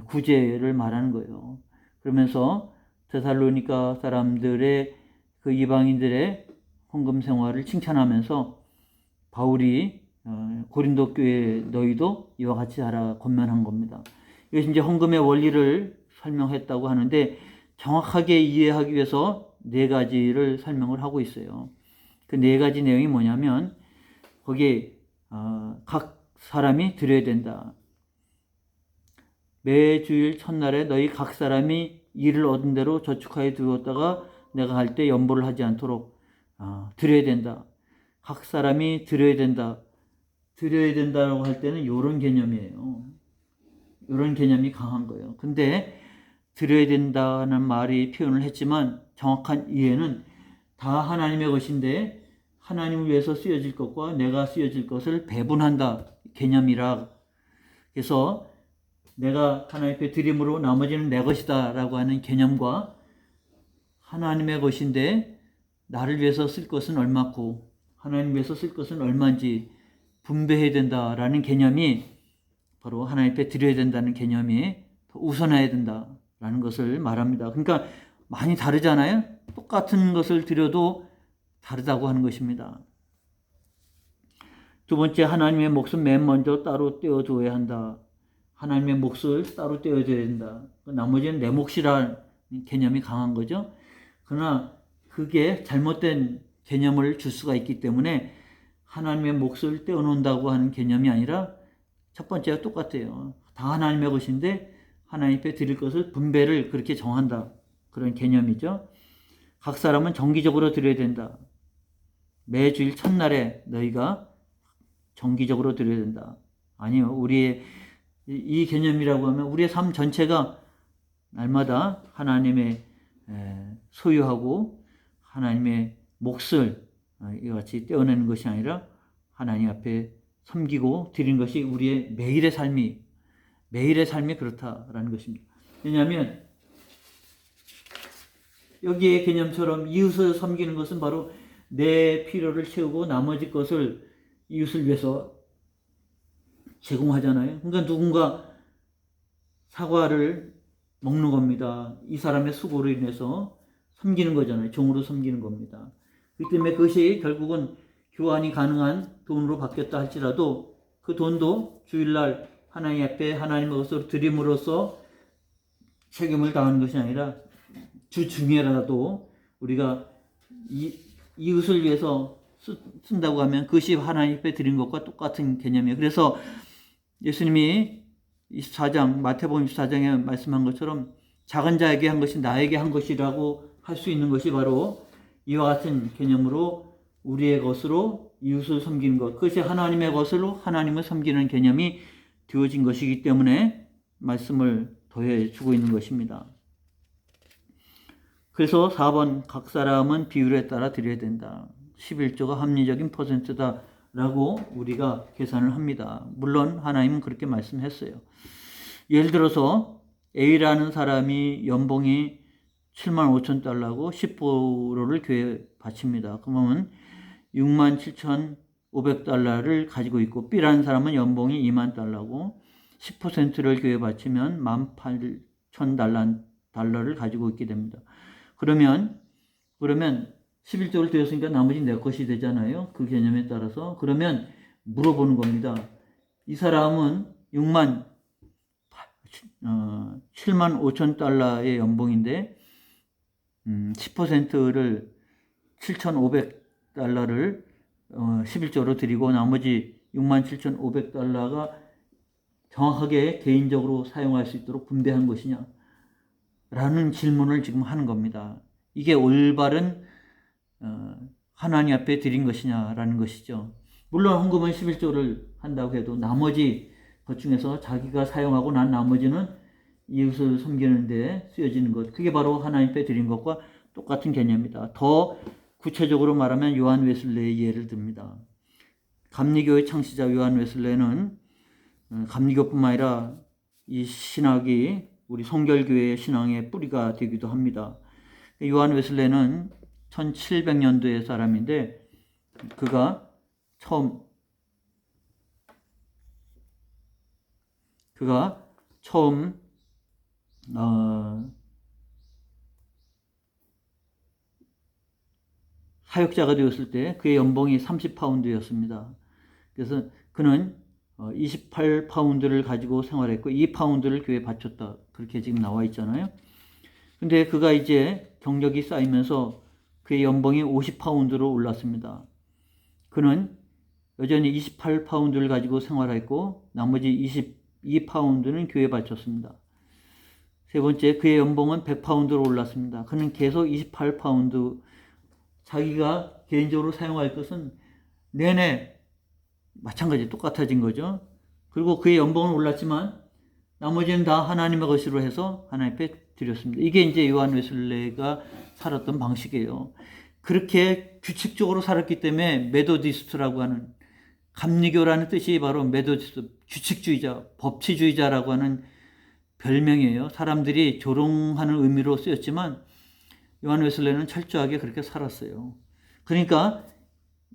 구제를 말하는 거예요. 그러면서 데살로니가 사람들의 그 이방인들의 헌금 생활을 칭찬하면서 바울이 고린도 교회 너희도 이와 같이 하라 권면한 겁니다. 이것이 이제 헌금의 원리를 설명했다고 하는데 정확하게 이해하기 위해서 네 가지를 설명을 하고 있어요. 그 네 가지 내용이 뭐냐면 거기에 각 사람이 드려야 된다. 매주일 첫날에 너희 각 사람이 일을 얻은 대로 저축하여 두었다가 내가 갈 때 연보를 하지 않도록 드려야 된다. 각 사람이 드려야 된다. 드려야 된다라고 할 때는 이런 개념이에요. 이런 개념이 강한 거예요. 근데 드려야 된다는 말이 표현을 했지만 정확한 이해는 다 하나님의 것인데 하나님을 위해서 쓰여질 것과 내가 쓰여질 것을 배분한다 개념이라. 그래서 내가 하나님 앞에 드림으로 나머지는 내 것이다 라고 하는 개념과 하나님의 것인데 나를 위해서 쓸 것은 얼마고 하나님 위해서 쓸 것은 얼마인지 분배해야 된다라는 개념이 바로 하나님 앞에 드려야 된다는 개념이 더 우선해야 된다라는 것을 말합니다. 그러니까 많이 다르잖아요. 똑같은 것을 드려도 다르다고 하는 것입니다. 두 번째, 하나님의 몫은 맨 먼저 따로 떼어줘야 한다. 하나님의 몫을 따로 떼어줘야 된다. 나머지는 내 몫이라는 개념이 강한 거죠. 그러나 그게 잘못된 개념을 줄 수가 있기 때문에 하나님의 몫을 떼어놓는다고 하는 개념이 아니라 첫 번째와 똑같아요. 다 하나님의 것인데 하나님 앞에 드릴 것을 분배를 그렇게 정한다. 그런 개념이죠. 각 사람은 정기적으로 드려야 된다. 매주일 첫날에 너희가 정기적으로 드려야 된다. 아니요. 우리의 이 개념이라고 하면 우리의 삶 전체가 날마다 하나님의 소유하고 하나님의 몫을 이같이 떼어내는 것이 아니라 하나님 앞에 섬기고 드리는 것이 우리의 매일의 삶이 그렇다라는 것입니다. 왜냐하면 여기의 개념처럼 이웃을 섬기는 것은 바로 내 필요를 채우고 나머지 것을 이웃을 위해서 제공하잖아요. 그러니까 누군가 사과를 먹는 겁니다. 이 사람의 수고로 인해서 섬기는 거잖아요. 종으로 섬기는 겁니다. 그렇기 때문에 그것이 결국은 교환이 가능한 돈으로 바뀌었다 할지라도 그 돈도 주일날 하나님 앞에 하나님의 것으로 드림으로써 책임을 다하는 것이 아니라 주 중에라도 우리가 이웃을 위해서 쓴다고 하면 그것이 하나님 앞에 드린 것과 똑같은 개념이에요. 그래서 예수님이 24장, 마태복음 24장에 말씀한 것처럼 작은 자에게 한 것이 나에게 한 것이라고 할 수 있는 것이 바로 이와 같은 개념으로 우리의 것으로 이웃을 섬기는 것, 그것이 하나님의 것으로 하나님을 섬기는 개념이 되어진 것이기 때문에 말씀을 더해 주고 있는 것입니다. 그래서 4번 각 사람은 비율에 따라 드려야 된다. 11조가 합리적인 퍼센트다라고 우리가 계산을 합니다. 물론 하나님은 그렇게 말씀했어요. 예를 들어서 A라는 사람이 연봉이 75,000달러고 10%를 교회에 바칩니다. 그러면 67,500달러를 가지고 있고 B라는 사람은 연봉이 20,000달러고 10%를 교회에 바치면 18,000달러를 가지고 있게 됩니다. 그러면 11조를 드렸으니까 나머지 내 것이 되잖아요. 그 개념에 따라서. 그러면 물어보는 겁니다. 이 사람은 75,000달러의 연봉인데 10%를 7,500달러를 11조로 드리고 나머지 67,500달러가 정확하게 개인적으로 사용할 수 있도록 분배한 것이냐? 라는 질문을 지금 하는 겁니다. 이게 올바른 하나님 앞에 드린 것이냐라는 것이죠. 물론 헌금은 11조를 한다고 해도 나머지 것 중에서 자기가 사용하고 난 나머지는 이웃을 섬기는 데 쓰여지는 것, 그게 바로 하나님 앞에 드린 것과 똑같은 개념입니다. 더 구체적으로 말하면 요한 웨슬레의 예를 듭니다. 감리교의 창시자 요한 웨슬레는 감리교뿐만 아니라 이 신학이 우리 성결교회의 신앙의 뿌리가 되기도 합니다. 요한 웨슬레는 1700년도의 사람인데 그가 처음 사역자가 되었을 때 그의 연봉이 30파운드였습니다. 그래서 그는 28파운드를 가지고 생활했고 2파운드를 교회에 바쳤다. 그렇게 지금 나와 있잖아요. 근데 그가 이제 경력이 쌓이면서 그의 연봉이 50파운드로 올랐습니다. 그는 여전히 28파운드를 가지고 생활했고 나머지 22파운드는 교회에 바쳤습니다. 세 번째, 그의 연봉은 100파운드로 올랐습니다. 그는 계속 28파운드, 자기가 개인적으로 사용할 것은 내내 마찬가지 똑같아진 거죠. 그리고 그의 연봉은 올랐지만 나머지는 다 하나님의 것으로 해서 하나님 앞에 드렸습니다. 이게 이제 요한 웨슬레가 살았던 방식이에요. 그렇게 규칙적으로 살았기 때문에 메도디스트라고 하는, 감리교라는 뜻이 바로 메도디스트, 규칙주의자, 법치주의자라고 하는 별명이에요. 사람들이 조롱하는 의미로 쓰였지만 요한 웨슬레는 철저하게 그렇게 살았어요. 그러니까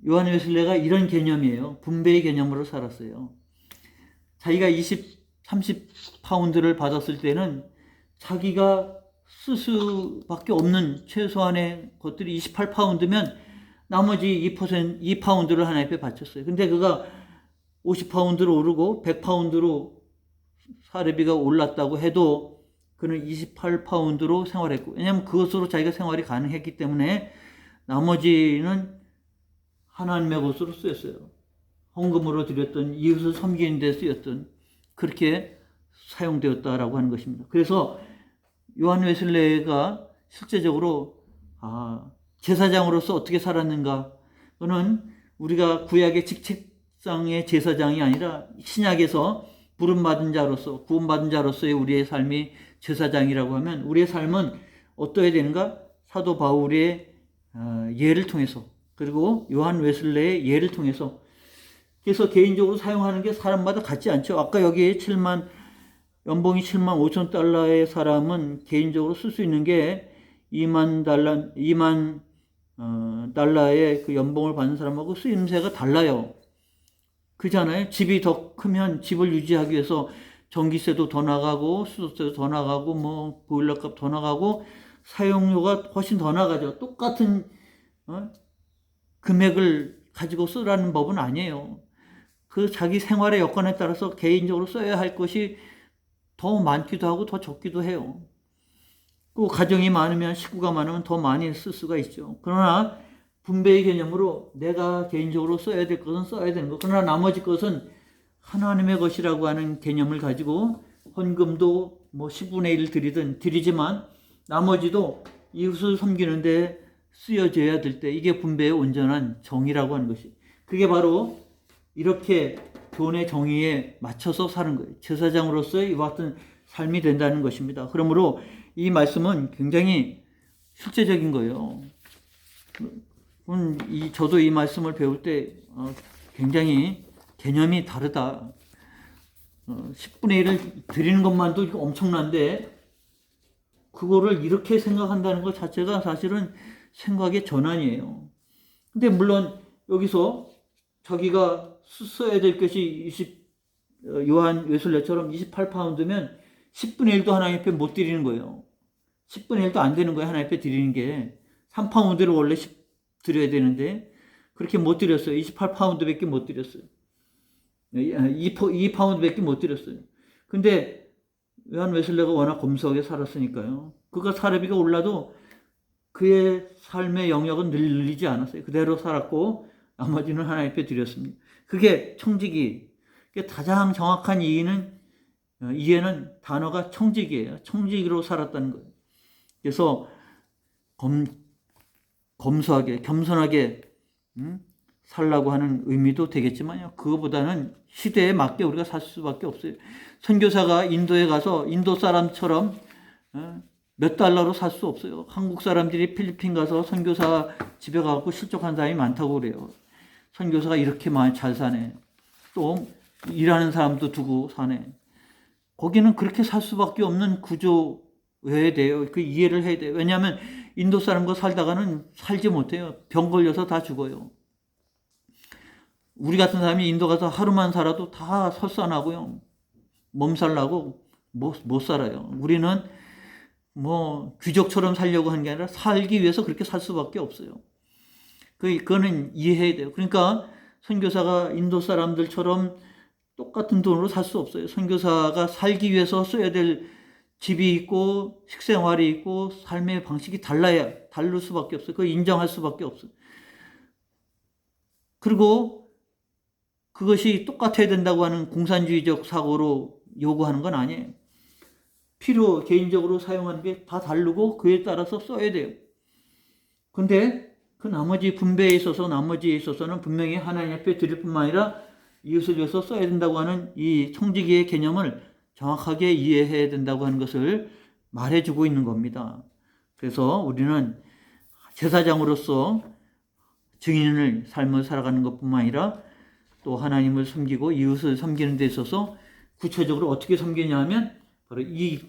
요한 웨슬레가 이런 개념이에요. 분배의 개념으로 살았어요. 자기가 30파운드를 받았을 때는 자기가 쓸 수밖에 없는 최소한의 것들이 28파운드면 나머지 2파운드를 하나님 앞에 바쳤어요. 근데 그가 50파운드로 오르고 100파운드로 사례비가 올랐다고 해도 그는 28파운드로 생활했고, 왜냐하면 그것으로 자기가 생활이 가능했기 때문에 나머지는 하나님의 것으로 쓰였어요. 헌금으로 드렸던, 이웃을 섬기는 데 쓰였던, 그렇게 사용되었다라고 하는 것입니다. 그래서 요한 웨슬레가 실제적으로 제사장으로서 어떻게 살았는가, 그는 우리가 구약의 직책상의 제사장이 아니라 신약에서 부름받은 자로서, 구원받은 자로서의 우리의 삶이 제사장이라고 하면 우리의 삶은 어떠해야 되는가? 사도 바울의 예를 통해서, 그리고 요한 웨슬레의 예를 통해서, 그래서 개인적으로 사용하는 게 사람마다 같지 않죠. 아까 여기 연봉이 75,000달러의 사람은 개인적으로 쓸 수 있는 게 2만 달러의 그 연봉을 받는 사람하고 쓰임새가 달라요. 그잖아요. 집이 더 크면 집을 유지하기 위해서 전기세도 더 나가고 수도세도 더 나가고 뭐 보일러값 더 나가고 사용료가 훨씬 더 나가죠. 똑같은 금액을 가지고 쓰라는 법은 아니에요. 그 자기 생활의 여건에 따라서 개인적으로 써야 할 것이 더 많기도 하고 더 적기도 해요. 그 가정이 많으면, 식구가 많으면 더 많이 쓸 수가 있죠. 그러나 분배의 개념으로 내가 개인적으로 써야 될 것은 써야 되는 것, 그러나 나머지 것은 하나님의 것이라고 하는 개념을 가지고 헌금도 뭐 10분의 1 드리든 드리지만 나머지도 이웃을 섬기는데 쓰여져야 될 때 이게 분배의 온전한 정의라고 하는 것이, 그게 바로 이렇게 교훈의 정의에 맞춰서 사는 거예요. 제사장으로서의 이와 같은 삶이 된다는 것입니다. 그러므로 이 말씀은 굉장히 실제적인 거예요. 저도 이 말씀을 배울 때 굉장히 개념이 다르다. 10분의 1을 드리는 것만도 엄청난데 그거를 이렇게 생각한다는 것 자체가 사실은 생각의 전환이에요. 근데 물론 여기서 자기가 써야 될 것이 요한 웨슬레처럼 28파운드면 10분의 1도 하나님 앞에 못 드리는 거예요. 10분의 1도 안 되는 거예요. 하나님 앞에 드리는 게. 3파운드를 원래 드려야 되는데 그렇게 못 드렸어요. 28파운드밖에 못 드렸어요. 2파운드밖에 못 드렸어요. 근데 요한 웨슬레가 워낙 검소하게 살았으니까요. 그가 사례비가 올라도 그의 삶의 영역은 늘리지 않았어요. 그대로 살았고 나머지는 하나님 앞에 드렸습니다. 그게 청지기. 가장 정확한 이해는 단어가 청지기예요. 청지기로 살았다는 거예요. 그래서 검소하게, 겸손하게 살라고 하는 의미도 되겠지만요. 그거보다는 시대에 맞게 우리가 살 수밖에 없어요. 선교사가 인도에 가서 인도 사람처럼 몇 달러로 살 수 없어요. 한국 사람들이 필리핀 가서 선교사 집에 가고 실족한 사람이 많다고 그래요. 선교사가 이렇게 많이 잘 사네. 또 일하는 사람도 두고 사네. 거기는 그렇게 살 수밖에 없는 구조여야 돼요. 그 이해를 해야 돼요. 왜냐하면 인도 사람과 살다가는 살지 못해요. 병 걸려서 다 죽어요. 우리 같은 사람이 인도 가서 하루만 살아도 다 설사나고요. 몸살 나고 못 살아요. 우리는 귀족처럼 살려고 하는 게 아니라 살기 위해서 그렇게 살 수밖에 없어요. 그거는 이해해야 돼요. 그러니까 선교사가 인도 사람들처럼 똑같은 돈으로 살 수 없어요. 선교사가 살기 위해서 써야 될 집이 있고 식생활이 있고 삶의 방식이 다를 수밖에 없어요. 그걸 인정할 수밖에 없어요. 그리고 그것이 똑같아야 된다고 하는 공산주의적 사고로 요구하는 건 아니에요. 개인적으로 사용하는 게 다 다르고 그에 따라서 써야 돼요. 근데 그 나머지에 있어서는 분명히 하나님 앞에 드릴 뿐만 아니라 이웃을 위해서 써야 된다고 하는 이 청지기의 개념을 정확하게 이해해야 된다고 하는 것을 말해주고 있는 겁니다. 그래서 우리는 제사장으로서 증인을 삶을 살아가는 것뿐만 아니라 또 하나님을 섬기고 이웃을 섬기는 데 있어서 구체적으로 어떻게 섬기냐 하면 바로 이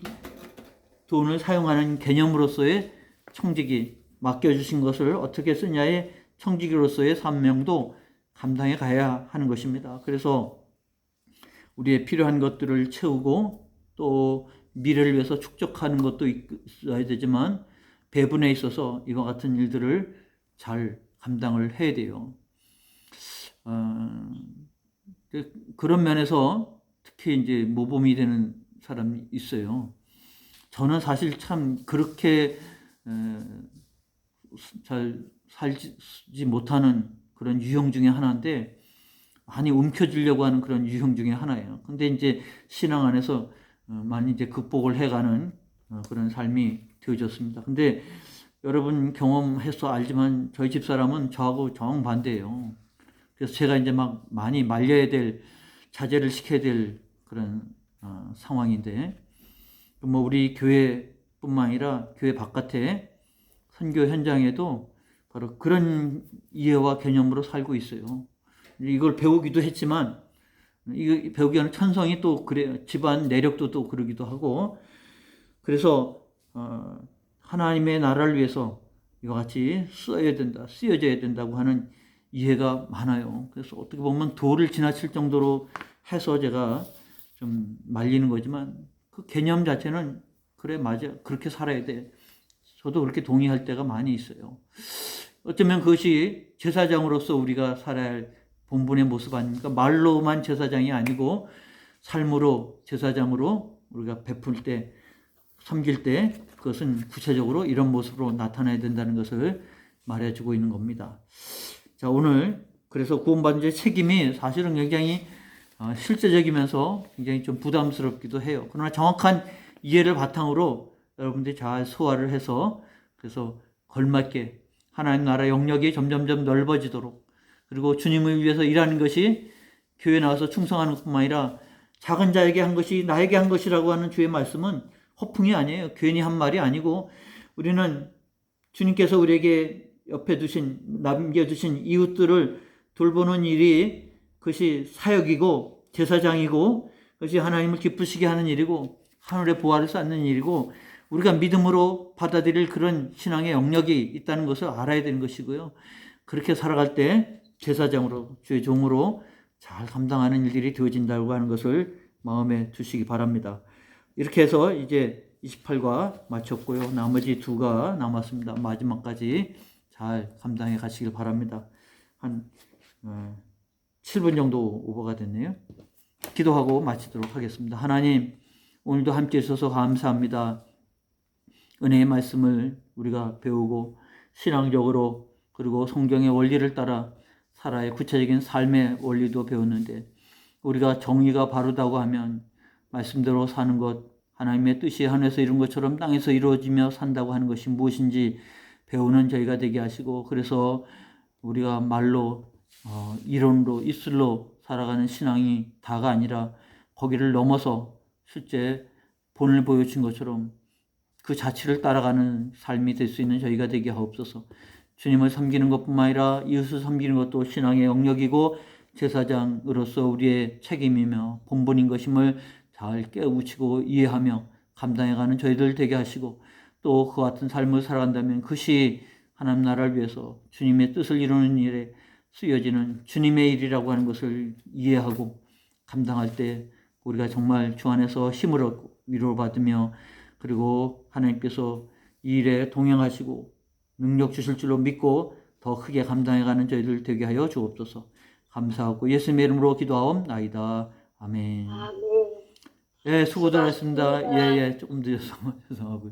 돈을 사용하는 개념으로서의 청지기, 맡겨주신 것을 어떻게 쓰냐의 청지기로서의 사명도 감당해 가야 하는 것입니다. 그래서 우리의 필요한 것들을 채우고 또 미래를 위해서 축적하는 것도 있어야 되지만 배분에 있어서 이와 같은 일들을 잘 감당을 해야 돼요. 그런 면에서 특히 이제 모범이 되는 사람이 있어요. 저는 사실 그렇게 잘 살지 못하는 그런 유형 중에 하나인데 많이 움켜쥐려고 하는 그런 유형 중에 하나예요. 근데 이제 신앙 안에서 많이 이제 극복을 해가는 그런 삶이 되어졌습니다. 근데 여러분 경험해서 알지만 저희 집사람은 저하고 정반대예요. 그래서 제가 이제 많이 말려야 될, 자제를 시켜야 될 그런 상황인데, 우리 교회뿐만 아니라 교회 바깥에 선교 현장에도 바로 그런 이해와 개념으로 살고 있어요. 이걸 배우기도 했지만, 이거 배우기 위한 천성이 또 그래요. 집안 내력도 또 그러기도 하고, 그래서 하나님의 나라를 위해서 이와 같이 쓰여져야 된다고 하는 이해가 많아요. 그래서 어떻게 보면 도를 지나칠 정도로 해서 제가 좀 말리는 거지만 그 개념 자체는 그래, 맞아, 그렇게 살아야 돼. 저도 그렇게 동의할 때가 많이 있어요. 어쩌면 그것이 제사장으로서 우리가 살아야 할 본분의 모습 아닙니까? 말로만 제사장이 아니고 삶으로 제사장으로 우리가 베풀 때, 섬길 때 그것은 구체적으로 이런 모습으로 나타나야 된다는 것을 말해주고 있는 겁니다. 자, 오늘 그래서 구원받은 자의 책임이 사실은 굉장히 실제적이면서 굉장히 좀 부담스럽기도 해요. 그러나 정확한 이해를 바탕으로 여러분들이 잘 소화를 해서 그래서 걸맞게 하나님 나라 영역이 점점점 넓어지도록, 그리고 주님을 위해서 일하는 것이 교회 나와서 충성하는 것뿐만 아니라 작은 자에게 한 것이 나에게 한 것이라고 하는 주의 말씀은 허풍이 아니에요. 괜히 한 말이 아니고, 우리는 주님께서 우리에게 옆에 두신, 남겨두신 이웃들을 돌보는 일이 그것이 사역이고 제사장이고, 그것이 하나님을 기쁘시게 하는 일이고 하늘의 보화를 쌓는 일이고, 우리가 믿음으로 받아들일 그런 신앙의 영역이 있다는 것을 알아야 되는 것이고요. 그렇게 살아갈 때 제사장으로, 주의 종으로 잘 감당하는 일들이 되어진다고 하는 것을 마음에 두시기 바랍니다. 이렇게 해서 이제 28과 마쳤고요. 나머지 2가 남았습니다. 마지막까지 잘 감당해 가시길 바랍니다. 한 7분 정도 오버가 됐네요. 기도하고 마치도록 하겠습니다. 하나님, 오늘도 함께 해주셔서 감사합니다. 은혜의 말씀을 우리가 배우고 신앙적으로, 그리고 성경의 원리를 따라 살아야 구체적인 삶의 원리도 배웠는데, 우리가 정의가 바르다고 하면 말씀대로 사는 것, 하나님의 뜻이 하늘에서 이룬 것처럼 땅에서 이루어지며 산다고 하는 것이 무엇인지 배우는 저희가 되게 하시고, 그래서 우리가 말로 이론으로 입술로 살아가는 신앙이 다가 아니라 거기를 넘어서 실제 본을 보여준 것처럼 그 자취를 따라가는 삶이 될 수 있는 저희가 되게 하옵소서. 주님을 섬기는 것뿐만 아니라 이웃을 섬기는 것도 신앙의 영역이고 제사장으로서 우리의 책임이며 본분인 것임을 잘 깨우치고 이해하며 감당해가는 저희들 되게 하시고, 또 그 같은 삶을 살아간다면 그것이 하나님 나라를 위해서 주님의 뜻을 이루는 일에 쓰여지는 주님의 일이라고 하는 것을 이해하고 감당할 때 우리가 정말 주 안에서 힘을 얻고 위로를 받으며, 그리고 하나님께서 이 일에 동행하시고 능력 주실 줄로 믿고 더 크게 감당해가는 저희들 되게 하여 주옵소서. 감사하고 예수님의 이름으로 기도하옵나이다. 아멘. 아멘. 예, 수고들 하셨습니다. 예, 조금 늦어서 죄송하고요.